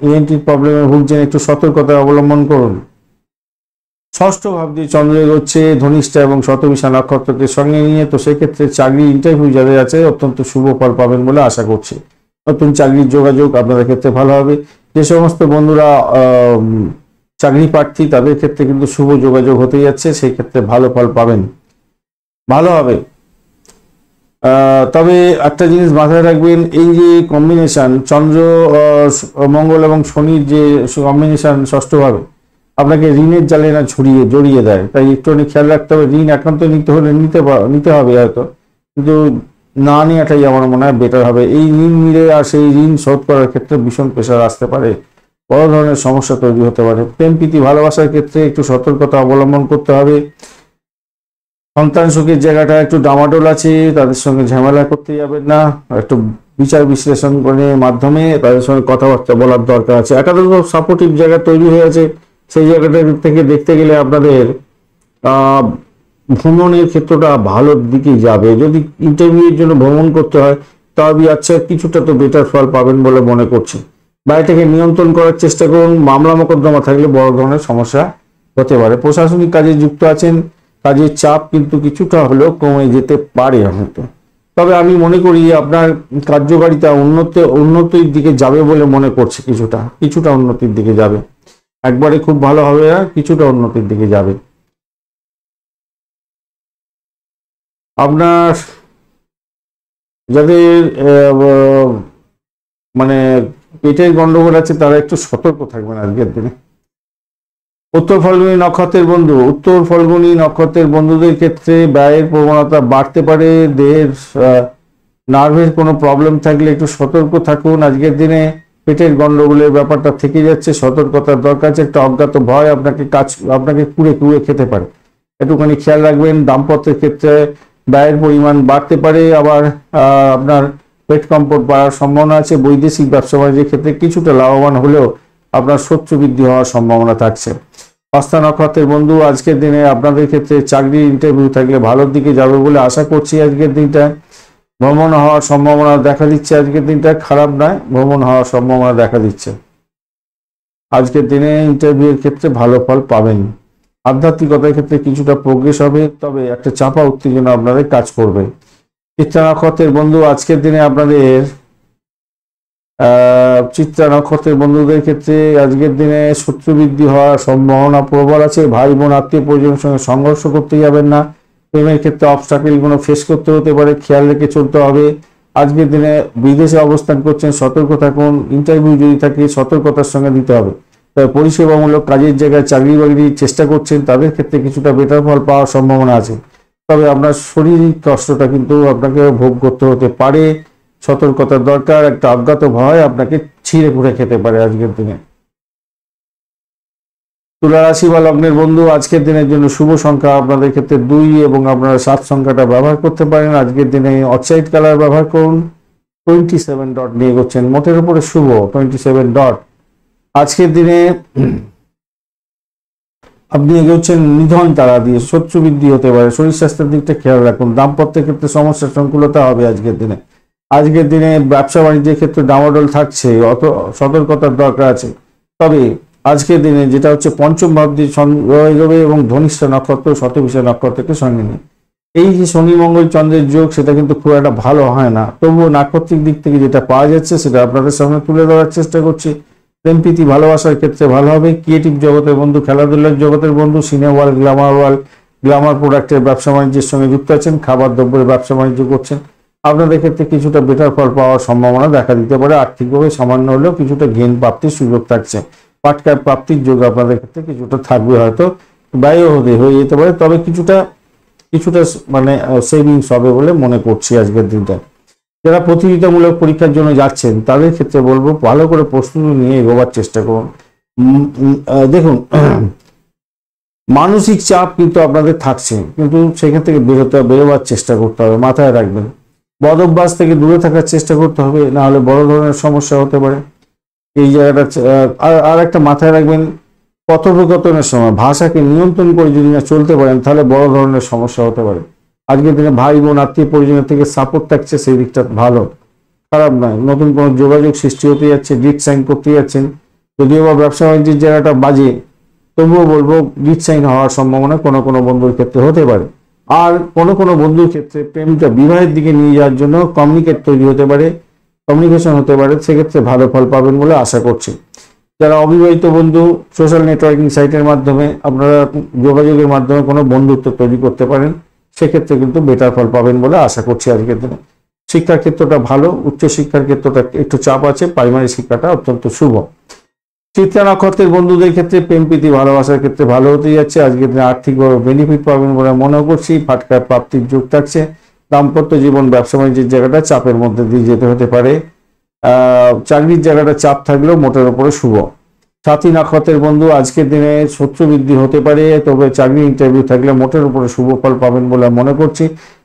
ইএনটির প্রবলেমে ভুগছেন, একটু সতর্কতা অবলম্বন করুন। ষষ্ঠ ভাব দিয়ে চন্দ্র এগোচ্ছে ধনিষ্ঠা এবং শতবিশা নক্ষত্রকে সঙ্গে নিয়ে, তো সেক্ষেত্রে চাকরি ইন্টারভিউ যাদের আছে অত্যন্ত শুভ ফল পাবেন বলে আশা করছি। নতুন চাকরির যোগাযোগ আপনাদের ক্ষেত্রে ভালো হবে। যে সমস্ত বন্ধুরা চাকরি প্রার্থী, তাদের ক্ষেত্রে কিন্তু শুভ যোগাযোগ হতে যাচ্ছে, সেই ক্ষেত্রে ভালো ফল পাবেন, ভালো হবে। তবে একটা জিনিস মাথায় রাখবেন, এই যে কম্বিনেশন চন্দ্র, মঙ্গল এবং শনির যে কম্বিনেশন ষষ্ঠভাবে, আপনাকে ঋণের জালে না জড়িয়ে দেয়। তাই একটুখানি খেয়াল রাখতে হবে। ঋণ একান্ত নিতে হলে নিতে হবে হয়তো, কিন্তু না নেওয়াটাই আমার মনে হয় বেটার হবে। এই ঋণ নিলে আর সেই ঋণ শোধ করার ক্ষেত্রে ভীষণ প্রেশার আসতে পারে, বড় ধরনের সমস্যা তৈরি হতে পারে। প্রেম প্রীতি ভালোবাসার ক্ষেত্রে একটু সতর্কতা অবলম্বন করতে হবে। সন্তান সুখের জায়গাটা একটু ডামাডোল আছে, তাদের সঙ্গে ঝামেলা করতে যাবেন না। একটু বিচার বিশ্লেষণ করে মাধ্যমে তাদের সঙ্গে কথাবার্তা বলার দরকার আছে। একাধিক সাপোর্টিভ জায়গা তৈরি হয়ে আছে, সেই জায়গাটা থেকে দেখতে গেলে আপনাদের ভ্রমণের ক্ষেত্রটা ভালোর দিকে যাবে। যদি ইন্টারভিউয়ের জন্য ভ্রমণ করতে হয়, তবে আচ্ছা কিছুটা তো বেটার ফল পাবেন বলে মনে করছি। বাড়িটাকে নিয়ন্ত্রণ করার চেষ্টা করুন। মামলা মোকদ্দমা থাকলে বড় ধরনের সমস্যা হতে পারে। প্রশাসনিক কাজে যুক্ত আছেন, কাজের চাপ কিন্তু কিছুটা হলেও কমে যেতে পারে হয়তো। তবে আমি মনে করি আপনার কার্যকারিতা উন্নতির দিকে যাবে বলে মনে করছি। কিছুটা উন্নতির দিকে যাবে, একবারে খুব ভালো হবে না, কিছুটা উন্নতির দিকে যাবে। আপনার যাদের মানে পেটের গন্ডগোল আছে, তারা একটু সতর্ক থাকবেন আজকের দিনে। উত্তর ফাল্গুনী নক্ষত্রের বন্ধুদের ক্ষেত্রে ব্যয়ের প্রবণতা বাড়তে পারে। দেহের নার্ভের কোনো প্রবলেম থাকলে একটু সতর্ক থাকুন আজকের দিনে। পেটের গন্ডগোলের ব্যাপারটা থেকে যাচ্ছে, সতর্কতার দরকার আছে। একটা অজ্ঞাত ভয় আপনাকে কুড়ে খেতে পারে, একটুখানি খেয়াল রাখবেন। দাম্পত্যের ক্ষেত্রে ব্যয়ের পরিমাণ বাড়তে পারে, আবার আপনার পেট কম্পোর্ট বাড়ার সম্ভাবনা আছে। বৈদেশিক ব্যবসা বাণিজ্যের ক্ষেত্রে কিছুটা লাভবান হলেও আপনার শত্রু বৃদ্ধি হওয়ার সম্ভাবনা থাকছে। হস্তা নক্ষত্রের বন্ধু, আজকের দিনে আপনাদের ক্ষেত্রে চাকরির ইন্টারভিউ থাকলে ভালোর দিকে যাবে বলে আশা করছি। আজকের দিনটা ভ্রমণ হওয়ার সম্ভাবনা দেখা দিচ্ছে। আজকের দিনটা খারাপ নয়, ভ্রমণ হওয়ার সম্ভাবনা দেখা দিচ্ছে। আজকের দিনে ইন্টারভিউর ক্ষেত্রে ভালো ফল পাবেন। আধ্যাত্মিকতার ক্ষেত্রে কিছুটা প্রোগ্রেস হবে, তবে একটা চাপা উত্তেজনা আপনাদের কাজ করবে। চিত্রা নক্ষত্রের বন্ধু, আজকের দিনে আপনাদের চিত্রা নক্ষত্রের বন্ধুদের ক্ষেত্রে আজকের দিনে শত্রু বৃদ্ধি হওয়ার সম্ভাবনা প্রবল আছে। ভাই বোন আত্মীয় পরিজনের সঙ্গে সংঘর্ষ করতে যাবেন না। প্রেমের ক্ষেত্রে অবস্ট্রাকেলগুলো ফেস করতে হতে পারে, খেয়াল রেখে চলতে হবে। আজকের দিনে বিদেশে অবস্থান করছেন, সতর্ক থাকুন। ইন্টারভিউ যদি থাকে সতর্কতার সঙ্গে দিতে হবে। তবে পরিষেবামূলক কাজের জায়গায় চাকরি বাকরির চেষ্টা করছেন, তাদের ক্ষেত্রে কিছুটা বেটার ফল পাওয়ার সম্ভাবনা আছে। তবে আপনার শারীরিক কষ্টটা কিন্তু আপনাকে ভোগ করতে হতে পারে, সতর্কতার দরকার। একটা অজ্ঞাত ভয় আপনাকে ছিঁড়ে খুঁড়ে খেতে পারে আজকের দিনে। তুলা রাশি বা লগ্নের বন্ধু, আজকের দিনের জন্য শুভ সংখ্যা আপনাদের ক্ষেত্রে 2 এবং আপনারা 7 সংখ্যাটা ব্যবহার করতে পারেন। আজকের দিনে অক্সাইড কালার ব্যবহার করুন। 27 ডট নিয়ে এগোচ্ছেন, মোটের উপরে শুভ 27 ডট। আজকের দিনে আপনি এগোচ্ছেন নিধন তারা দিয়ে, শত্রু বৃদ্ধি হতে পারে, শরীর স্বাস্থ্যের দিকটা খেয়াল রাখুন। দাম্পত্যের ক্ষেত্রে সমস্যার সংকুলতা হবে আজকের দিনে। আজকের দিনে ব্যবসা বাণিজ্যের ক্ষেত্রে ডামাডোল থাকছে, অত সতর্কতার দরকার আছে। তবে আজকের দিনে যেটা হচ্ছে পঞ্চম ভাব দিয়ে এগোবে এবং ধনিষ্ঠা নক্ষত্র শতবিশা নক্ষত্রকে সঙ্গে নিয়ে এই যে শনি মঙ্গল চন্দ্রের যোগ, সেটা কিন্তু খুব একটা ভালো হয় না। তবুও নাক্ষত্রিক দিক থেকে যেটা পাওয়া যাচ্ছে সেটা আপনাদের সামনে তুলে ধরার চেষ্টা করছি। প্রেম প্রীতি ভালোবাসার ক্ষেত্রে ভালো হবে। ক্রিয়েটিভ জগতের বন্ধু, খেলাধুলার জগতের বন্ধু, সিনেমা ওয়ার্ল্ড, গ্ল্যামার প্রোডাক্টের ব্যবসা বাণিজ্যের সঙ্গে যুক্ত আছেন, খাবার দ্রব্যের ব্যবসা বাণিজ্য করছেন, আপনাদের ক্ষেত্রে কিছুটা বেটার ফল পাওয়ার সম্ভাবনা দেখা দিতে পারে। আর্থিকভাবে সামান্য হলেও কিছুটা গেইন প্রাপ্তির সুযোগ থাকছে। পাটকার প্রাপ্তির যোগ আপনাদের ক্ষেত্রে কিছুটা থাকবে, হয়তো ব্যয় হয়ে যেতে পারে, তবে কিছুটা মানে সেভিংস হবে বলে মনে করছি আজকের দিনটা। যারা প্রতিযোগিতামূলক পরীক্ষার জন্য যাচ্ছেন তাদের ক্ষেত্রে বলবো ভালো করে প্রস্তুতি নিয়ে এগোবার চেষ্টা করুন। দেখুন, মানসিক চাপ কিন্তু আপনাদের থাকছে, কিন্তু সেখান থেকে বেরোবার চেষ্টা করতে হবে। মাথায় রাখবেন, বদ অভ্যাস থেকে দূরে থাকার চেষ্টা করতে হবে, না হলে বড় ধরনের সমস্যা হতে পারে এই জায়গাটা। আর একটা মাথায় রাখবেন, কথোপকথনের সময় ভাষাকে নিয়ন্ত্রণ করে যদি না চলতে পারেন তাহলে বড় ধরনের সমস্যা হতে পারে। আজকের দিনে ভাই বোন আত্মীয় পরিজনের থেকে সাপোর্ট থাকছে, সেই দিকটা ভালো, খারাপ নয়। নতুন কোনো যোগাযোগ সৃষ্টি হতে যাচ্ছে, ডিট সাইন করতে যাচ্ছেন। যদিও বা ব্যবসা বাণিজ্যের জায়গাটা বাজে, তবুও বলবো ডিট সাইন হওয়ার সম্ভাবনা কোনো বন্ধুর ক্ষেত্রে হতে পারে। আর কোনো বন্ধুর ক্ষেত্রে প্রেমটা বিবাহের দিকে নিয়ে যাওয়ার জন্য কমিউনিকেশন হতে পারে, সেক্ষেত্রে ভালো ফল পাবেন বলে আশা করছি। যারা অবিবাহিত বন্ধু, সোশ্যাল নেটওয়ার্কিং সাইটের মাধ্যমে আপনারা যোগাযোগের মাধ্যমে কোনো বন্ধুত্ব তৈরি করতে পারেন, সেক্ষেত্রে কিন্তু বেটার ফল পাবেন বলে আশা করছি আজকের দিনে। শিক্ষার ক্ষেত্রটা ভালো, উচ্চশিক্ষার ক্ষেত্রটা একটু চাপ আছে, প্রাইমারি শিক্ষাটা অত্যন্ত শুভ। চিত্রা নক্ষত্রের বন্ধুদের ক্ষেত্রে প্রেম প্রীতি ভালোবাসার ক্ষেত্রে ভালো হতে যাচ্ছে। আজকের দিনে আর্থিকভাবে বেনিফিট পাবেন বলে মনে করছি। ফাটকার প্রাপ্তির যোগ থাকছে। দাম্পত্য জীবন, ব্যবসা বাণিজ্যের জায়গাটা চাপের মধ্যে দিয়ে যেতে হতে পারে। চাকরির জায়গাটা চাপ থাকলেও মোটের উপরে শুভ। সাথী নক্ষত্রের বন্ধু, আজকের দিনে শত্রু বৃদ্ধি হতে পারে, তবে চাকরি ইন্টারভিউ থাকলে মোটের উপরে শুভ ফল পাবেন বলে মনে করছি।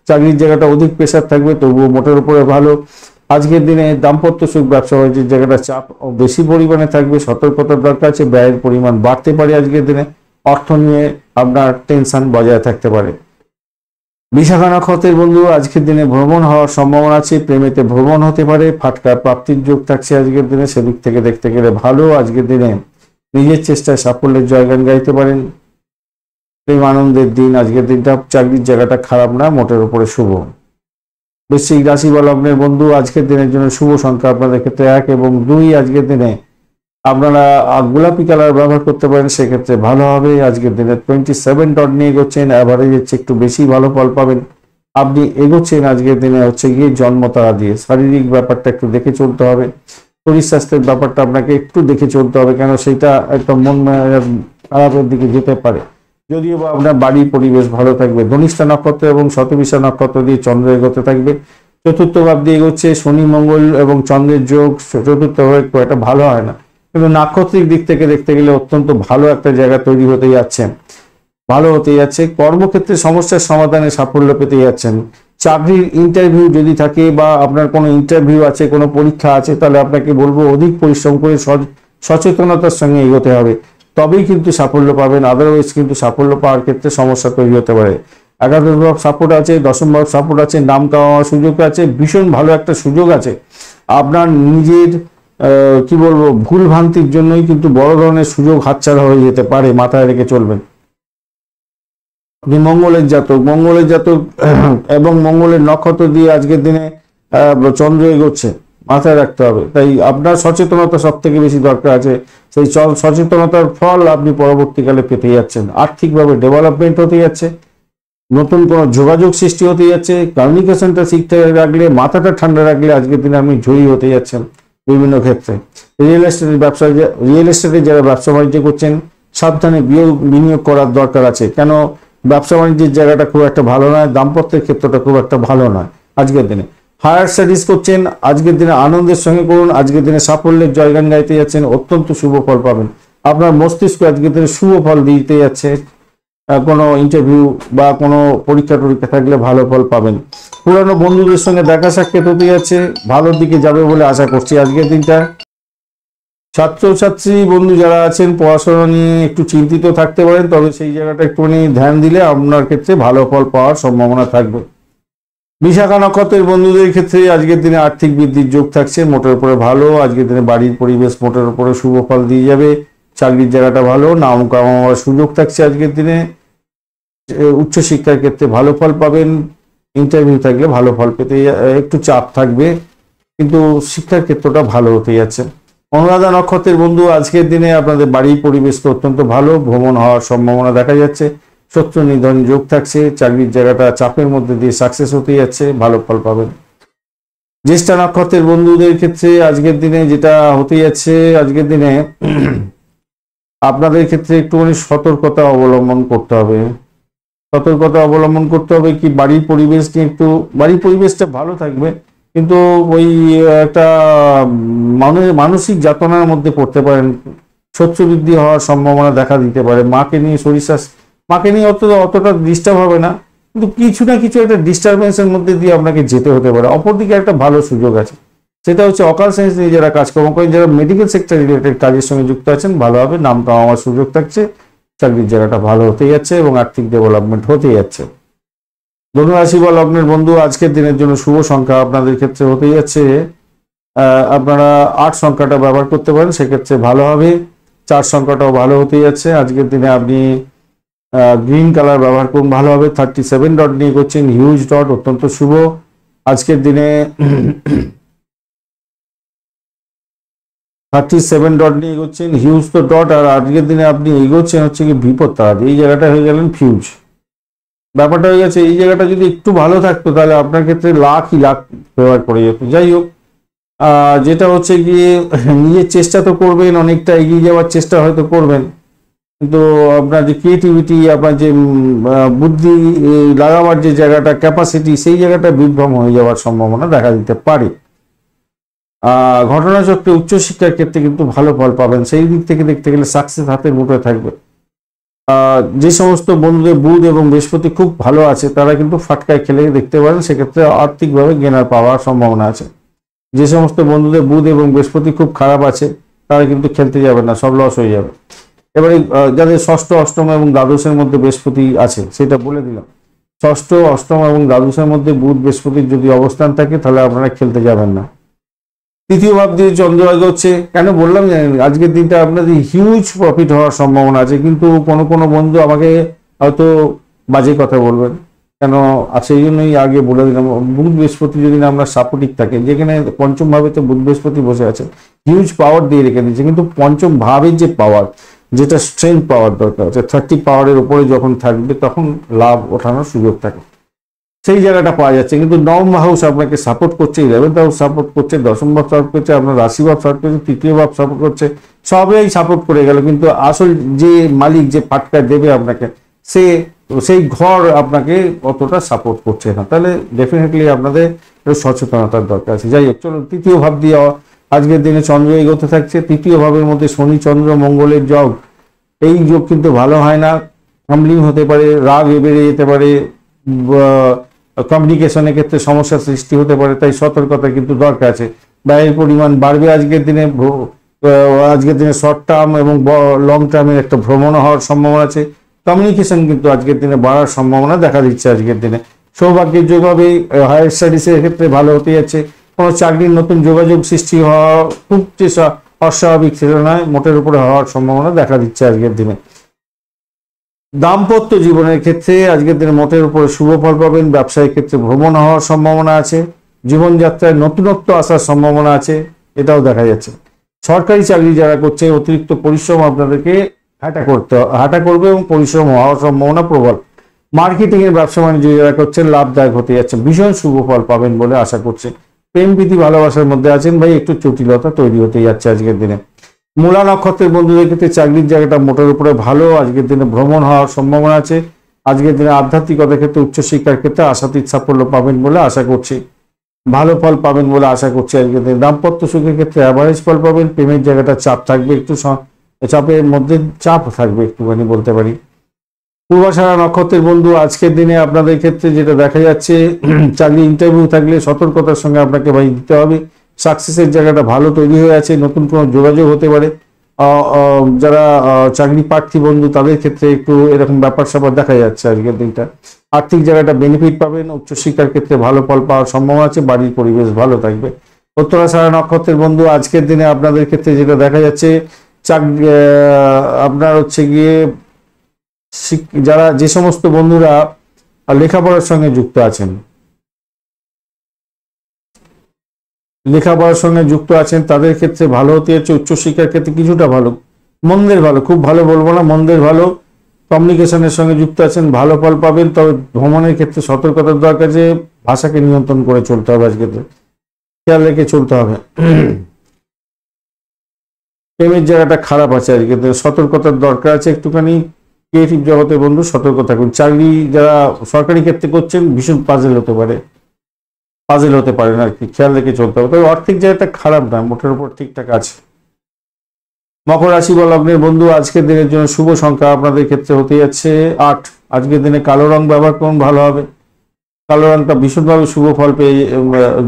চাকরির জায়গাটা অধিক প্রেশার থাকবে, তবুও মোটের উপরে ভালো। আজকের দিনে দাম্পত্য সুখ, ব্যবসা বাণিজ্যের জায়গাটা চাপ বেশি পরিমাণে থাকবে, সতর্কতার দরকার আছে। ব্যয়ের পরিমাণ বাড়তে পারে আজকের দিনে, অর্থ নিয়ে আপনার টেনশন বজায় থাকতে পারে। বিশাখা নক্ষত্রের বন্ধু, আজকের দিনে ভ্রমণ হওয়ার সম্ভাবনা আছে, প্রেমেতে ভ্রমণ হতে পারে, ফাটকার প্রাপ্তির যোগ থাকছে আজকের দিনে, সেদিক থেকে দেখতে গেলে ভালো। আজকের দিনে নিজের চেষ্টায় সাফল্যের জয়গান গাইতে পারেন। প্রেম আনন্দের দিন আজকের দিনটা। চাকরির জায়গাটা খারাপ না, মোটের উপরে শুভ। বৃশ্চিক রাশি বা লগ্নের বন্ধু, আজকের দিনের জন্য শুভ সংখ্যা আপনাদের ক্ষেত্রে 1 এবং 2। আজকের দিনে আপনারা গোলাপি কালার ব্যবহার করতে পারেন, সেক্ষেত্রে ভালো হবে। আজকের দিনে 27 ডট নিয়ে এগোচ্ছেন, অ্যাভারেজের চেয়ে একটু বেশি ভালো ফল পাবেন। আপনি এগোচ্ছেন আজকের দিনে হচ্ছে গিয়ে জন্মতারা দিয়ে। শারীরিক ব্যাপারটা একটু দেখে চলতে হবে, শরীর স্বাস্থ্যের ব্যাপারটা আপনাকে একটু দেখে চলতে হবে, কেন সেটা একটা মন খারাপের দিকে যেতে পারে। যদিও বা আপনার বাড়ির পরিবেশ ভালো থাকবে। ধনিষ্ঠা নক্ষত্র এবং শতবিশা নক্ষত্র দিয়ে চন্দ্র এগোতে থাকবে। চতুর্থ ভাব দিয়ে এগোচ্ছে, শনি মঙ্গল এবং চন্দ্রের যোগ। চতুর্থ ভাবে খুব একটা ভালো হয় না, কিন্তু নাক্ষত্রিক দিক থেকে দেখতে গেলে অত্যন্ত ভালো একটা জায়গা তৈরি হতে যাচ্ছে, ভালো হতে যাচ্ছে। কর্মক্ষেত্রে সমস্যার সমাধানে সাফল্য পেতে যাচ্ছেন। চাকরির ইন্টারভিউ যদি থাকে বা আপনার কোনো ইন্টারভিউ আছে, কোনো পরীক্ষা আছে, তাহলে আপনাকে বলবো অধিক পরিশ্রম করে সচেতনতার সঙ্গে এগোতে হবে, তবেই কিন্তু সাফল্য পাবেন। আদারওয়াইজ কিন্তু সাফল্য পাওয়ার ক্ষেত্রে সমস্যা তৈরি হতে পারে। একাদশ ভাব সাপোর্ট আছে, দশম ভাব সাপোর্ট আছে, নাম কামানোর সুযোগ আছে, ভীষণ ভালো একটা সুযোগ আছে। আপনার নিজের কি বলবো ভুল ভ্রান্তির জন্যই কিন্তু বড় ধরনের সুযোগ হাতছাড়া হয়ে যেতে পারে, মাথায় রেখে চলবেন। মঙ্গলের জাতক এবং মঙ্গলের নক্ষত্র দিয়ে আজকের দিনে চন্দ্র এগোচ্ছে, মাথায় রাখতে হবে। তাই আপনার সচেতনতা সব থেকে বেশি দরকার আছে। সেই সচেতনতার ফল আপনি পরবর্তীকালে পেতে যাচ্ছেন। আর্থিকভাবে ডেভেলপমেন্ট হতে যাচ্ছে, নতুন কোনো যোগাযোগ সৃষ্টি হতে যাচ্ছে। কমিউনিকেশনটা শিখতে রাখলে, মাথাটা ঠান্ডা রাখলে আজকের দিনে আপনি জয়ী হতে যাচ্ছেন বিভিন্ন ক্ষেত্রে। রিয়েল এস্টেটে যারা ব্যবসা বাণিজ্য করছেন, সাবধানে বিনিয়োগ করার দরকার আছে, কেন ব্যবসা বাণিজ্যের জায়গাটা খুব একটা ভালো নয়, দাম্পত্যের ক্ষেত্রটা খুব একটা ভালো নয় আজকের দিনে। হায়ার স্টাডিজ করছেন, আজকের দিনে আনন্দের সঙ্গে করুন। আজকের দিনে সাফল্যের জয়গান গাইতে যাচ্ছেন, অত্যন্ত শুভ ফল পাবেন। আপনার মস্তিষ্ক আজকের দিনে শুভ ফল দিতে যাচ্ছে। কোনো ইন্টারভিউ বা কোনো পরীক্ষা টরীক্ষা থাকলে ভালো ফল পাবেন। পুরানো বন্ধুদের সঙ্গে দেখা সাক্ষাৎ হতে যাচ্ছে, ভালোর দিকে যাবে বলে আশা করছি আজকের দিনটা। ছাত্রছাত্রী বন্ধু যারা আছেন পড়াশোনা নিয়ে একটু চিন্তিত থাকতে পারেন, তবে সেই জায়গাটা একটুখানি ধ্যান দিলে আপনার ক্ষেত্রে ভালো ফল পাওয়ার সম্ভাবনা থাকবে। বিশাখা নক্ষত্রের বন্ধুদের ক্ষেত্রে আজকের দিনে আর্থিক বৃদ্ধির যোগ থাকছে, মোটের উপরে ভালো। আজকের দিনে বাড়ির পরিবেশ মোটের উপরে শুভ ফল দিয়ে যাবে। চাকরির জায়গাটা ভালো, নাম কামানোর সুযোগ থাকছে আজকের দিনে। উচ্চশিক্ষার ক্ষেত্রে ভালো ফল পাবেন। ইন্টারভিউ থাকলে ভালো ফল পেতে একটু চাপ থাকবে, কিন্তু শিক্ষার ক্ষেত্রটা ভালো হতে যাচ্ছে। অনুরাধা নক্ষত্রের বন্ধু আজকের দিনে আপনাদের বাড়ির পরিবেশ তো অত্যন্ত ভালো, ভ্রমণ হওয়ার সম্ভাবনা দেখা যাচ্ছে। শত্রু নিধন যোগ থাকছে, চাকরির জায়গাটা চাপের মধ্যে দিয়ে সাকসেস হতে যাচ্ছে, ভালো ফল পাবেন। জ্যেষ্ঠা নক্ষত্রের বন্ধুদের ক্ষেত্রে আজকের দিনে যেটা হতে যাচ্ছে, আজকের দিনে আপনাদের ক্ষেত্রে একটুখানি সতর্কতা অবলম্বন করতে হবে। সতর্কতা অবলম্বন করতে হবে কি, বাড়ির পরিবেশ নিয়ে একটু, বাড়ির পরিবেশটা ভালো থাকবে কিন্তু ওই একটা মানসিক যাতনার মধ্যে পড়তে পারেন। শত্রু বৃদ্ধি হওয়ার সম্ভাবনা দেখা দিতে পারে। মাকে নিয়ে শরীর স্বাস্থ্য, মাকে নিয়ে অতটা ডিস্টার্ব হবে না, কিন্তু কিছু না কিছু একটা ডিস্টারবেন্সের মধ্যে দিয়ে আপনাকে যেতে হতে পারে। অপরদিকে একটা ভালো সুযোগ আছে, সেটা হচ্ছে অকাল সায়েন্স নিয়ে যারা কাজকর্ম করেন, যারা মেডিকেল সেক্টর রিলেটেড কাজের সঙ্গে যুক্ত আছেন, ভালোভাবে নাম কামানোর সুযোগ থাকছে। চাকরির জায়গাটা ভালো হতে যাচ্ছে এবং আর্থিক ডেভেলপমেন্ট হতে যাচ্ছে। ধনু রাশি বা লগ্নের বন্ধু আজকের দিনের জন্য শুভ সংখ্যা আপনাদের ক্ষেত্রে হতে যাচ্ছে, আপনারা 8 সংখ্যাটা ব্যবহার করতে পারেন, সেক্ষেত্রে ভালো হবে। 4 সংখ্যাটাও ভালো হতে যাচ্ছে। আজকের দিনে আপনি গ্রিন কালার ব্যবহার করুন, ভালো হবে। 37 ডট নিয়ে করছেন, হিউজ ডট অত্যন্ত শুভ। আজকের দিনে 37 ডট নিয়ে এগোচ্ছেন, হিউজ তো ডট, আর আজকের দিনে আপনি এগোচ্ছেন হচ্ছে কি বিপদ তারা, এই জায়গাটা হয়ে গেলেন ফিউজ, ব্যাপারটা হয়ে গেছে। এই জায়গাটা যদি একটু ভালো থাকতো তাহলে আপনার ক্ষেত্রে লাখই লাখ ব্যবহার করে যেত। যাই হোক, যেটা হচ্ছে গিয়ে নিজের চেষ্টা তো করবেন, অনেকটা এগিয়ে যাওয়ার চেষ্টা হয়তো করবেন, কিন্তু আপনার যে ক্রিয়েটিভিটি, আপনার যে বুদ্ধি লাগাবার যে জায়গাটা, ক্যাপাসিটি, সেই জায়গাটা বিভ্রম হয়ে যাওয়ার সম্ভাবনা দেখা দিতে পারে। ঘটনাচক্রে উচ্চশিক্ষার ক্ষেত্রে কিন্তু ভালো ফল পাবেন। সেই দিক থেকে দেখতে গেলে সাকসেস হাতের মুঠোয় থাকবে। যে সমস্ত বন্ধুদের বুধ এবং বৃহস্পতি খুব ভালো আছে, তারা কিন্তু ফাটকায় খেলে দেখতে পারেন, সেক্ষেত্রে আর্থিকভাবে গেনার পাওয়ার সম্ভাবনা আছে। যে সমস্ত বন্ধুদের বুধ এবং বৃহস্পতি খুব খারাপ আছে, তারা কিন্তু খেলতে যাবে না, সব লস হয়ে যাবে। এবারে যাদের ষষ্ঠ, অষ্টম এবং দ্বাদশের মধ্যে বৃহস্পতি আছে, সেটা বলে দিলাম। ষষ্ঠ, অষ্টম এবং দ্বাদশের মধ্যে বুধ বৃহস্পতির যদি অবস্থান থাকে, তাহলে আপনারা খেলতে যাবেন না। তৃতীয় ভাব দিয়ে চন্দ্র এগোচ্ছে, কেন বললাম জানেন, আজকের দিনটা আপনাদের হিউজ প্রফিট হওয়ার সম্ভাবনা আছে, কিন্তু কোনো বন্ধু আমাকে হয়তো বাজে কথা বলবেন, কেন সেই জন্যই আগে বলে দিলাম। বুধ বৃহস্পতি যদি না আমরা সাপোর্টিভ থাকে, যেখানে পঞ্চম ভাবে তো বুধ বৃহস্পতি বসে আছে, হিউজ পাওয়ার দিয়ে রেখে দিচ্ছে, কিন্তু পঞ্চম ভাবের যে পাওয়ার, যেটা স্ট্রেংথ পাওয়ার দরকার আছে, 30 পাওয়ারের উপরে যখন থাকবে তখন লাভ ওঠানোর সুযোগ থাকে, সেই জায়গাটা পাওয়া যাচ্ছে। কিন্তু নবম হাউস আপনাকে সাপোর্ট করছে, 11th হাউস সাপোর্ট করছে, দশম ভাব সাপোর্ট করছে, আপনার রাশি ভাব সাপোর্ট করছে, তৃতীয় ভাব সাপোর্ট করছে, সবাই সাপোর্ট করে গেল, কিন্তু আসল যে মালিক, যে পাটকা দেবে আপনাকে, সেই ঘর আপনাকে অতটা সাপোর্ট করছে না। তাহলে ডেফিনেটলি আপনাদের সচেতনতার দরকার আছে। যাই হোক, চলো তৃতীয় ভাব দিয়ে আজকের দিনে চন্দ্র এগোতে থাকছে। তৃতীয় ভাবের মধ্যে শনি চন্দ্র মঙ্গলের যোগ, এই যোগ কিন্তু ভালো হয় না, হামলিং হতে পারে, রাগ বেড়ে যেতে পারে, কমিউনিকেশনের ক্ষেত্রে সমস্যার সৃষ্টি হতে পারে, তাই সতর্কতা কিন্তু দরকার আছে। ব্যয়ের পরিমাণ বাড়বে আজকের দিনে শর্ট টার্ম এবং লং টার্মের একটা ভ্রমণ হওয়ার সম্ভাবনা আছে। কমিউনিকেশন কিন্তু আজকের দিনে বাড়ার সম্ভাবনা দেখা দিচ্ছে আজকের দিনে। সৌভাগ্যের যোগ হবে, হায়ার স্টাডিজের ক্ষেত্রে ভালো হতে যাচ্ছে। কোনো চাকরির নতুন যোগাযোগ সৃষ্টি হওয়া খুব যে অস্বাভাবিক সেটা নয়, মোটের উপরে হওয়ার সম্ভাবনা দেখা দিচ্ছে আজকের দিনে। দাম্পত্য জীবনের ক্ষেত্রে আজকের দিনে মোটের উপরে শুভ ফল পাবেন। ব্যবসায়িক ক্ষেত্রে ভ্রমণ হওয়ার সম্ভাবনা আছে। জীবনযাত্রায় নতুনত্ব আসার সম্ভাবনা আছে, এটাও দেখা যাচ্ছে। সরকারি চাকরি যারা করছে, অতিরিক্ত পরিশ্রম আপনাদেরকে হাঁটা করবে এবং পরিশ্রম হওয়ার সম্ভাবনা প্রবল। মার্কেটিং এর ব্যবসা বাণিজ্য যারা করছেন, লাভদায়ক হতে যাচ্ছে, ভীষণ শুভ ফল পাবেন বলে আশা করছে। প্রেম প্রীতি ভালোবাসার মধ্যে আছেন ভাই, একটু জটিলতা তৈরি হতে যাচ্ছে আজকের দিনে। মূলা নক্ষত্রের বন্ধুদের ক্ষেত্রে চাকরির জায়গাটা মোটের উপরে ভালো। আজকের দিনে ভ্রমণ হওয়ার সম্ভাবনা আছে। আজকের দিনে আধ্যাত্মিকতার ক্ষেত্রে, উচ্চশিক্ষার ক্ষেত্রে আশাতীত সাফল্য পাবেন বলে আশা করছি, ভালো ফল পাবেন বলে আশা করছি আজকের দিনে। দাম্পত্য সুখের ক্ষেত্রে অ্যাভারেজ ফল পাবেন। প্রেমের জায়গাটা চাপ থাকবে, একটু চাপের মধ্যে চাপ থাকবে একটুখানি বলতে পারি। পূর্বাষাঢ়া নক্ষত্রের বন্ধু আজকের দিনে আপনাদের ক্ষেত্রে যেটা দেখা যাচ্ছে, চাকরি ইন্টারভিউ থাকলে সতর্কতার সঙ্গে আপনাকে ভাই দিতে হবে। সাকসেসের জায়গাটা ভালো তৈরি হয়ে আছে, নতুন কোনো যোগাযোগ হতে পারে। যারা চাকরি প্রার্থী বন্ধু তাদের ক্ষেত্রে একটু এরকম ব্যাপার স্যাপার দেখা যাচ্ছে আজকের দিনটা। আর্থিক জায়গাটা বেনিফিট পাবেন, উচ্চশিক্ষার ক্ষেত্রে ভালো ফল পাওয়ার সম্ভাবনা আছে, বাড়ির পরিবেশ ভালো থাকবে। উত্তরাষাঢ়া নক্ষত্রের বন্ধু আজকের দিনে আপনাদের ক্ষেত্রে যেটা দেখা যাচ্ছে, চাকরি আপনার হচ্ছে গিয়ে যারা যে সমস্ত বন্ধুরা লেখাপড়ার সঙ্গে যুক্ত আছেন, তাদের ক্ষেত্রে ভালো হতে যাচ্ছে। উচ্চশিক্ষার ক্ষেত্রে কিছুটা ভালো, মন্দের ভালো, খুব ভালো বলবো না, মন্দের ভালো। কমিউনিকেশনের সঙ্গে যুক্ত আছেন, ভালো ফল পাবেন। তবে ভ্রমণের ক্ষেত্রে সতর্কতার দরকার, যে ভাষাকে নিয়ন্ত্রণ করে চলতে হবে, আজকে খেয়াল রেখে চলতে হবে। প্রেমের জায়গাটা খারাপ আছে আজকে, সতর্কতার দরকার আছে একটুখানি। ক্রিয়েটিভ জগতের বন্ধু সতর্ক থাকুন। চাকরি যারা সরকারি ক্ষেত্রে করছেন ভীষণ পাজেল হতে পারেন আর কি, খেয়াল রেখে চলতে হবে। তবে আর্থিক জায়গাটা খারাপ নয়, মোটের উপর ঠিকঠাক আছে। মকর রাশি বা লগ্নের বন্ধু আজকের দিনের জন্য শুভ সংখ্যা আপনাদের ক্ষেত্রে হতে যাচ্ছে 8। আজকের দিনে কালো রং ব্যবহার করুন, ভালো হবে। কালো রংটা ভীষণভাবে শুভ ফল পেয়ে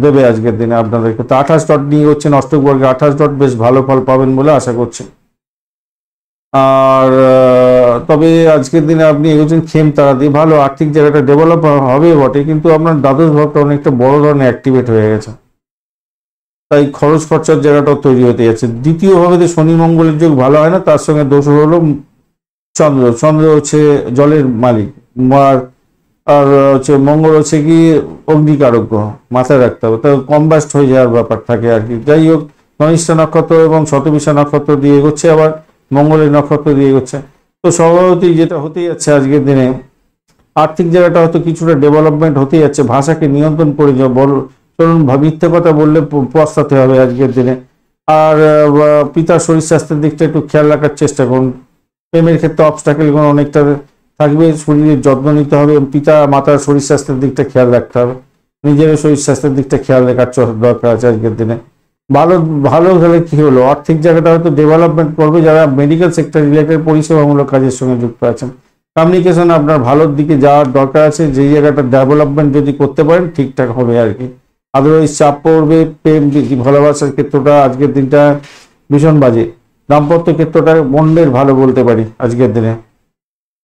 দেবে আজকের দিনে আপনাদের ক্ষেত্রে। 28 ডট নিয়ে হচ্ছেন অষ্টক বর্গে, 28 ডট বেশ ভালো ফল পাবেন বলে আশা করছি। আর তবে আজকের দিনে আপনি এগোচ্ছেন খেম তারা দিয়ে, ভালো আর্থিক জায়গাটা ডেভেলপ হবে বটে, কিন্তু আপনার দ্বাদশ ভাবটা অনেকটা বড় ধরনের অ্যাক্টিভেট হয়ে গেছে, তাই খরচ খরচার জায়গাটাও তৈরি হতে যাচ্ছে। দ্বিতীয়ভাবে শনি মঙ্গলের যোগ ভালো হয় না, তার সঙ্গে দোষ হলো চন্দ্র হচ্ছে জলের মালিক, আর হচ্ছে মঙ্গল হচ্ছে কি অগ্নিকারক গ্রহ, মাথায় রাখতে হবে। তো কম্বাস্ট হয়ে যাওয়ার ব্যাপার থাকে আর কি। যাই হোক, ধনিষ্ঠা নক্ষত্র এবং শতবিশা নক্ষত্র দিয়ে এগোচ্ছে, আবার মঙ্গলের নক্ষত্র দিয়ে এগোচ্ছে। তো স্বভাবতই যেটা হতেই যাচ্ছে আজকের দিনে, আর্থিক জায়গাটা হয়তো কিছুটা ডেভেলপমেন্ট হতেই যাচ্ছে। ভাষাকে নিয়ন্ত্রণ করে চলুন, মিথ্যে কথা বললে পস্তাতে হবে আজকের দিনে। আর পিতার শরীর স্বাস্থ্যের দিকটা একটু খেয়াল রাখার চেষ্টা করুন। প্রেমের ক্ষেত্রে অবস্টাকেল অনেকটা থাকবে, শরীরের যত্ন নিতে হবে। পিতা মাতার শরীর স্বাস্থ্যের দিকটা খেয়াল রাখতে হবে, নিজের শরীর স্বাস্থ্যের দিকটা খেয়াল রাখার দরকার আছে আজকের দিনে। ভালো হলে কি হলো, আর্থিক জায়গাটা হয়তো ডেভেলপমেন্ট করবে। যারা মেডিকেল সেক্টর রিলেটেড পরিষেবামূলক কাজের সঙ্গে যুক্ত আছেন, কমিউনিকেশন আপনার ভালোর দিকে যাওয়ার দরকার আছে। যেই জায়গাটা ডেভেলপমেন্ট যদি করতে পারেন ঠিকঠাক হবে আর কি। আদারওয়াইজ চাপ পড়বে। প্রেম ভালোবাসার ক্ষেত্রটা আজকের দিনটা ভীষণ বাজে। দাম্পত্য ক্ষেত্রটা মন্দের ভালো বলতে পারি আজকের দিনে।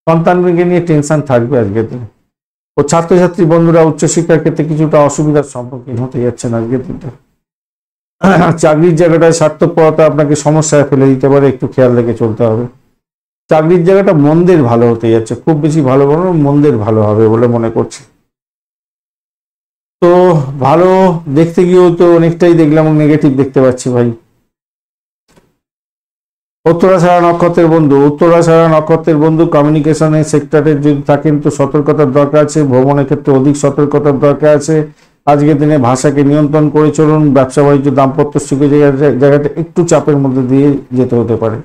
সন্তানকে নিয়ে টেনশন থাকবে আজকের দিনে। ও ছাত্রছাত্রী বন্ধুরা উচ্চশিক্ষার ক্ষেত্রে কিছুটা অসুবিধার সম্মুখীন হতে যাচ্ছেন আজকের দিনটা। চাকরির জায়গাটায় স্বার্থপরতা আপনাকে সমস্যায় ফেলে দিতে পারে, একটু খেয়াল রেখে চলতে হবে। চাকরির জায়গাটা মন্দের ভালো হতে যাচ্ছে, খুব বেশি ভালো বলো, মন্দের ভালো হবে বলে মনে করছি। তো ভালো দেখতে গিয়েও তো অনেকটাই দেখলাম নেগেটিভ দেখতে পাচ্ছি ভাই। উত্তরাষাঢ়া নক্ষত্রের বন্ধু কমিউনিকেশনের সেক্টরে যদি থাকেন তো সতর্কতার দরকার আছে। ভ্রমণের ক্ষেত্রে অধিক সতর্কতার দরকার আছে। আজকের দিনে ভাষাকে নিয়ন্ত্রণ করে চলুন। ব্যবসা বাণিজ্য দাম্পত্য সুখে জায়গাটা একটু চাপের মধ্যে দিয়ে যেতে হতে পারে,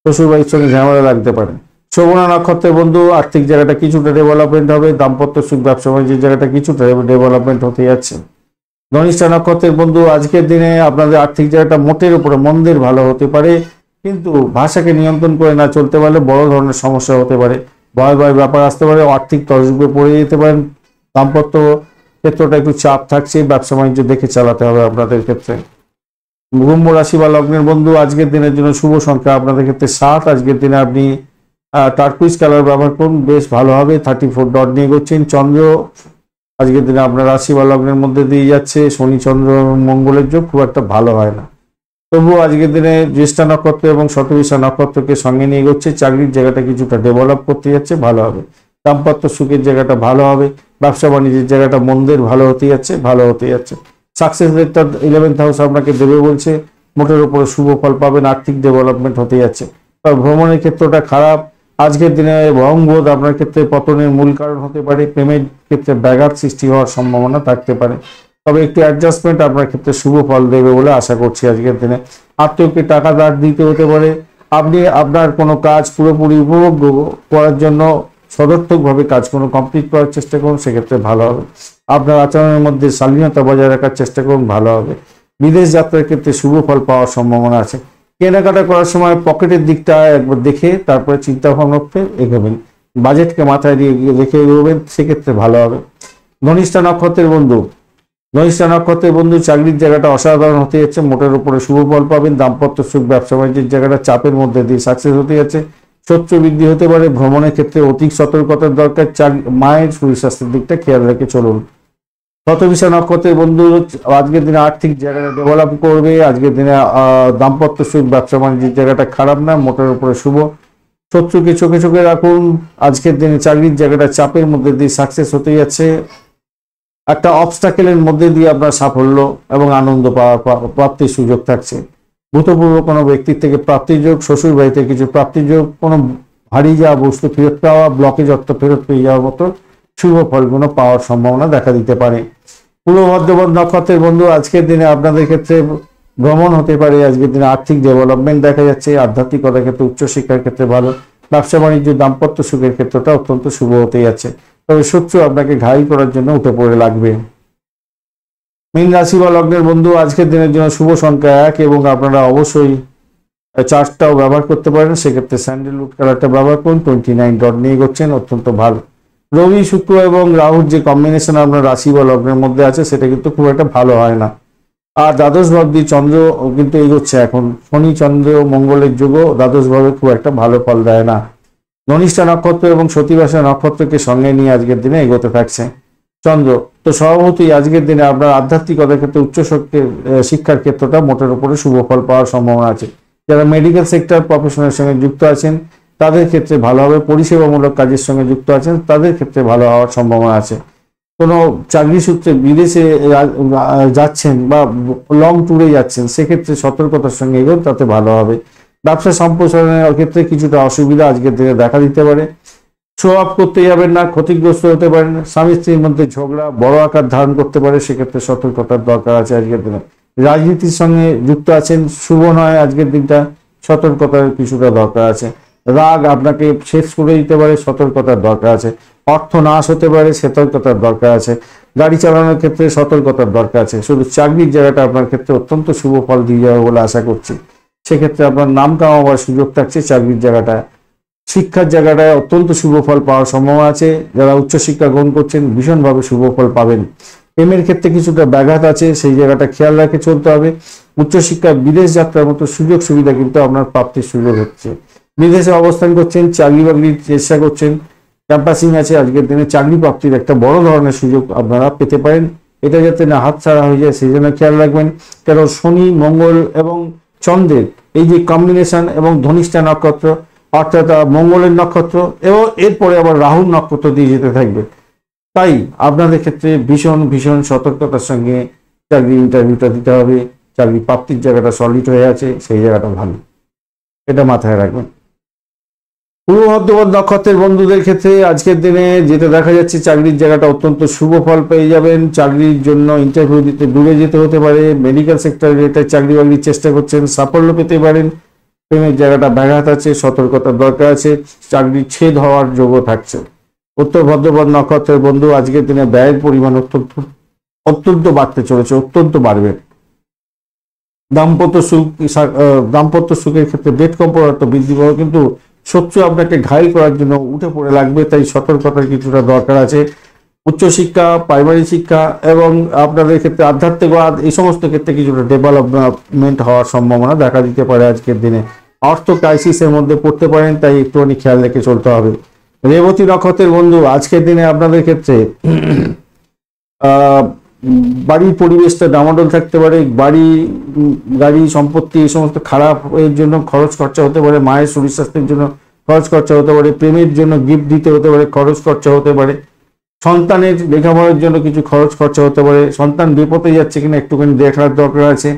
শ্বশুরবাড়ির সঙ্গে ঝামেলা লাগতে পারে। শোভনা নক্ষত্রের বন্ধু আর্থিক জায়গাটা কিছুটা ডেভেলপমেন্ট হবে, দাম্পত্য সুখ ব্যবসা বাণিজ্যের জায়গাটা কিছুটা ডেভেলপমেন্ট হতে যাচ্ছে। ধনিষ্ঠা নক্ষত্রের বন্ধু আজকের দিনে আপনাদের আর্থিক জায়গাটা মোটের উপরে মন্দের ভালো হতে পারে, কিন্তু ভাষাকে নিয়ন্ত্রণ করে না চলতে পারলে বড় ধরনের সমস্যা হতে পারে, ভয় ব্যাপার আসতে পারে, আর্থিক তসরুপে পড়ে যেতে পারেন। দাম্পত্য ক্ষেত্রটা একটু চাপ থাকছে, ব্যবসা বাণিজ্য দেখে চালাতে হবে আপনাদের ক্ষেত্রে। কুম্ভ রাশি বা লগ্নের বন্ধু আজকের দিনের জন্য শুভ সংখ্যা আপনাদের ক্ষেত্রে 7। আজকের দিনে আপনি টার্কুইজ কালার ব্যবহার করুন, বেশ ভালো হবে। 34 ডট নিয়ে করছেন। চন্দ্র আজকের দিনে আপনার রাশি বা লগ্নের মধ্যে দিয়ে যাচ্ছে, শনি চন্দ্র মঙ্গলের যোগ খুব একটা ভালো হয় না। তবুও আজকের দিনে জ্যেষ্ঠা নক্ষত্র এবং শতবিশা নক্ষত্রকে সঙ্গে নিয়ে এগোচ্ছে। চাকরির জায়গাটা কিছুটা ডেভেলপ করতে যাচ্ছে, ভালো হবে। দাম্পত্য সুখের জায়গাটা ভালো হবে। ব্যবসা বাণিজ্যের জায়গাটা মন্দের ভালো হতে যাচ্ছে। সাকসেস রেটটা 11th হাউস আপনাকে দেবে বলছে, মোটের উপরে শুভ ফল পাবেন, আর্থিক ডেভেলপমেন্ট হতে যাচ্ছে। তবে ভ্রমণের ক্ষেত্রটা খারাপ। আজকের দিনে ভয়ঙ্বোধ আপনার ক্ষেত্রে পতনের মূল কারণ হতে পারে। প্রেমের ক্ষেত্রে ব্যাঘাত সৃষ্টি হওয়ার সম্ভাবনা থাকতে পারে, তবে একটু অ্যাডজাস্টমেন্ট আপনার ক্ষেত্রে শুভ ফল দেবে বলে আশা করছি আজকের দিনে। আত্মীয়কে টাকা ধার দিতে হতে পারে। আপনি আপনার কোনো কাজ পুরোপুরি উপভোগ করার জন্য সদর্থকভাবে কাজগুলো কমপ্লিট করার চেষ্টা করুন, সেক্ষেত্রে ভালো হবে। আপনার আচরণের মধ্যে শালীনতা বজায় রাখার চেষ্টা করুন, ভালো হবে। বিদেশ যাত্রার ক্ষেত্রে শুভ ফল পাওয়ার সম্ভাবনা আছে। কেনাকাটা করার সময় পকেটের দিকটা একবার দেখে তারপরে চিন্তা ভাবনা করে এগোবেন, বাজেটকে মাথায় দিয়ে রেখে এগোবেন, সেক্ষেত্রে ভালো হবে। ধনিষ্ঠা নক্ষত্রের বন্ধু, চাকরির জায়গাটা অসাধারণ হতে যাচ্ছে, মোটের উপরে শুভ ফল পাবেন। দাম্পত্য সুখ, ব্যবসা বাণিজ্যের জায়গাটা চাপের মধ্যে দিয়ে সাকসেস হতে যাচ্ছে। শত্রু বৃদ্ধি হতে পারে, ভ্রমণের ক্ষেত্রে অধিক সতর্কতার দরকার। মায়ের শরীর স্বাস্থ্যের দিকটা খেয়াল রেখে চলুন। শতভিষা নক্ষত্রের বন্ধু, আজকের দিনে আর্থিক জায়গাটা ডেভেলপ করবে। আজকের দিনে দাম্পত্য সুখ, ব্যবসা বাণিজ্যের জায়গাটা খারাপ না, মোটের উপরে শুভ। শত্রুকে চোখে চোখে রাখুন। আজকের দিনে চাকরির জায়গাটা চাপের মধ্যে দিয়ে সাকসেস হতে যাচ্ছে। একটা অবস্টাকেলের মধ্যে দিয়ে আপনার সাফল্য এবং আনন্দ প্রাপ্তির সুযোগ থাকছে। ভূতপূর্ব কোনো ব্যক্তির থেকে প্রাপ্তির যোগ, শ্বশুর বাড়িতে কিছু প্রাপ্তির যোগ, কোনো হারিয়ে যাওয়া বস্তু ফেরত পাওয়া, ব্লকেজ অর্থ ফেরত পেয়ে যাওয়ার মতো শুভ ফলগুলো পাওয়ার সম্ভাবনা দেখা দিতে পারে। পূর্ব ভদ্রপদ নক্ষত্রের বন্ধু, আজকের দিনে আপনাদের ক্ষেত্রে ভ্রমণ হতে পারে। আজকের দিনে আর্থিক ডেভেলপমেন্ট দেখা যাচ্ছে। আধ্যাত্মিকতার ক্ষেত্রে, উচ্চশিক্ষার ক্ষেত্রে ভালো। ব্যবসা বাণিজ্য, দাম্পত্য সুখের ক্ষেত্রটা অত্যন্ত শুভ হতে যাচ্ছে। তবে শত্রু আপনাকে ঘায়ল করার জন্য উঠে পড়ে লাগবে। মীন রাশি বা লগ্নের বন্ধু, আজকের দিনের জন্য শুভ সংখ্যা 1 এবং আপনারা অবশ্যই চার্টটাও ব্যবহার করতে পারেন। সেক্ষেত্রে স্যান্ডেলউড কালারটা ব্যবহার করুন। 29 ডট নিয়ে এগোচ্ছেন, অত্যন্ত ভালো। রবি, শুক্র এবং রাহুর যে কম্বিনেশন আপনার রাশি বা লগ্নের মধ্যে আছে সেটা কিন্তু খুব একটা ভালো হয় না। আর দ্বাদশ ভাব দিয়ে চন্দ্র কিন্তু এগোচ্ছে এখন। শনি, চন্দ্র, মঙ্গলের যুগও দ্বাদশ ভাবে খুব একটা ভালো ফল দেয় না। ধনিষ্ঠা নক্ষত্র এবং সতীবাসা নক্ষত্রকে সঙ্গে নিয়ে আজকের দিনে এগোতে থাকছে চন্দ্র। তো স্বভাবতই আজকের দিনে আপনার আধ্যাত্মিকতার ক্ষেত্রে, উচ্চ শিক্ষার ক্ষেত্রটা মোটের উপরে শুভ ফল পাওয়ার সম্ভাবনা আছে। যারা মেডিকেল সেক্টর প্রফেশনের সঙ্গে যুক্ত আছেন তাদের ক্ষেত্রে ভালো হবে। পরিষেবামূলক কাজের সঙ্গে যুক্ত আছেন তাদের ক্ষেত্রে ভালো হওয়ার সম্ভাবনা আছে। কোনো চাকরি সূত্রে বিদেশে যাচ্ছেন বা লং ট্যুরে যাচ্ছেন, সেক্ষেত্রে সতর্কতার সঙ্গে এগোন, তাতে ভালো হবে। ব্যবসা সম্প্রসারণের ক্ষেত্রে কিছুটা অসুবিধা আজকের দিনে দেখা দিতে পারে। শো অফ করতে যাবেন না, ক্ষতিগ্রস্ত হতে পারেন। স্বামী স্ত্রীর মধ্যে ঝগড়া বড় আকার ধারণ করতে পারে, সেক্ষেত্রে সতর্কতার দরকার আছে আজকের দিনে। রাজনীতির সঙ্গে যুক্ত আছেন, শুভ নয় আজকের দিনটা, সতর্কতার কিছুটা দরকার আছে। রাগ আপনাকে শেষ করে দিতে পারে, সতর্কতার দরকার আছে। অর্থ নাশ হতে পারে, সতর্কতার দরকার আছে। গাড়ি চালানোর ক্ষেত্রে সতর্কতার দরকার আছে। শুধু চাকরির জায়গাটা আপনার ক্ষেত্রে অত্যন্ত শুভ ফল দিয়ে যাবে বলে আশা করছি। সেক্ষেত্রে আপনার নাম কামাবার সুযোগ থাকছে চাকরির জায়গাটা। শিক্ষার জায়গাটায় অত্যন্ত শুভ ফল পাওয়ার সম্ভাবনা আছে। যারা উচ্চশিক্ষা গ্রহণ করছেন ভীষণভাবে শুভ ফল পাবেন। প্রেমের ক্ষেত্রে কিছুটা ব্যাঘাত আছে, সেই জায়গাটা খেয়াল রেখে চলতে হবে। উচ্চশিক্ষা, বিদেশ যাত্রার মতো সুযোগ সুবিধা কিন্তু আপনার প্রাপ্তির সুযোগ হচ্ছে। বিদেশে অবস্থান করছেন, চাকরি বাকরির চেষ্টা করছেন, ক্যাম্পাসিং আছে, আজকের দিনে চাকরি প্রাপ্তির একটা বড় ধরনের সুযোগ আপনারা পেতে পারেন। এটা যাতে না হাতছাড়া হয়ে যায় সেই জন্য খেয়াল রাখবেন। কারণ শনি, মঙ্গল এবং চন্দ্রের এই যে কম্বিনেশন এবং ধনিষ্ঠা নক্ষত্র অর্থাৎ মঙ্গলের নক্ষত্র এবং এরপরে আবার রাহুর নক্ষত্র দিয়ে যেতে থাকবে। তাই আপনাদের ক্ষেত্রে ভীষণ ভীষণ সতর্কতার সঙ্গে চাকরি ইন্টারভিউটা দিতে হবে। চাকরি প্রাপ্তির জায়গাটা সলিড হয়ে আছে, সেই জায়গাটা ভালো, এটা মাথায় রাখবেন। পূর্ব মধ্যপদ নক্ষত্রের বন্ধুদের ক্ষেত্রে আজকের দিনে যেটা দেখা যাচ্ছে, চাকরির জায়গাটা অত্যন্ত শুভ ফল পেয়ে যাবেন। চাকরির জন্য ইন্টারভিউ দিতে দূরে যেতে হতে পারে। মেডিকেল সেক্টরে এটা চাকরি বাকরির চেষ্টা করছেন, সাফল্য পেতে পারেন। প্রেমের জায়গাটা ব্যাঘাত আছে, সতর্কতার দরকার আছে। চাকরি ছেদ হওয়ার যোগও থাকছে। উত্তর ভদ্রপদ নক্ষত্রের বন্ধু, আজকের দিনে ব্যয়ের পরিমাণ অত্যন্ত বাড়তে চলেছে, অত্যন্ত বাড়বে। দাম্পত্য সুখের ক্ষেত্রে বেড কম্পরার্থ বৃদ্ধি পাবে, কিন্তু শত্রু আপনাকে ঘায়ল করার জন্য উঠে পড়ে লাগবে, তাই সতর্কতার কিছুটা দরকার আছে। উচ্চশিক্ষা, প্রাইমারি শিক্ষা এবং আপনাদের ক্ষেত্রে আধ্যাত্মিকবাদ, এই সমস্ত ক্ষেত্রে কিছুটা ডেভেলপমেন্ট হওয়ার সম্ভাবনা দেখা দিতে পারে আজকের দিনে। অর্থ ক্রাইসিসের মধ্যে পড়তে পারেন, তাই একটুখানি খেয়াল রেখে চলতে হবে। রেবতী নক্ষত্রের বন্ধু, আজকের দিনে আপনাদের ক্ষেত্রে বাড়ির পরিবেশটা ডামাডোল থাকতে পারে। গাড়ি সম্পত্তি এই সমস্ত খারাপ এর জন্য খরচ খরচা হতে পারে। মায়ের শরীর স্বাস্থ্যের জন্য খরচ খরচা হতে পারে। প্রেমের জন্য গিফট দিতে হতে পারে, খরচ খরচা হতে পারে। সন্তানের লেখাপড়ার জন্য কিছু খরচ খরচা হতে পারে। সন্তান বিপদে যাচ্ছে কিনা একটুখানি দেখার দরকার আছে।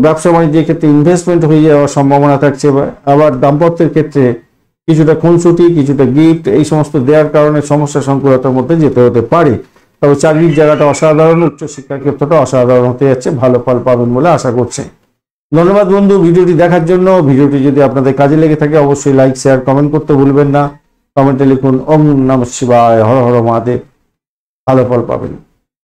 ব্যবসা বাণিজ্যের ক্ষেত্রে ইনভেস্টমেন্ট হয়ে যাওয়ার সম্ভাবনা থাকছে। আবার দাম্পত্যের ক্ষেত্রে কিছুটা খুনসুটি, কিছুটা গিফট এই সমস্ত দেওয়ার কারণে সমস্যা সংকুলতার মধ্যে যেতে হতে পারে। তবে চাকরির জায়গাটা অসাধারণ, উচ্চশিক্ষার ক্ষেত্রটা অসাধারণ হতে যাচ্ছে, ভালো ফল পাবেন বলে আশা করছে। ধন্যবাদ বন্ধু ভিডিওটি দেখার জন্য। ভিডিওটি যদি আপনাদের কাজে লেগে থাকে অবশ্যই লাইক, শেয়ার, কমেন্ট করতে ভুলবেন না। কমেন্টে লিখুন ওম নমঃ শিবায়, হর হর মহাদেব, ভালো ফল পাবেন।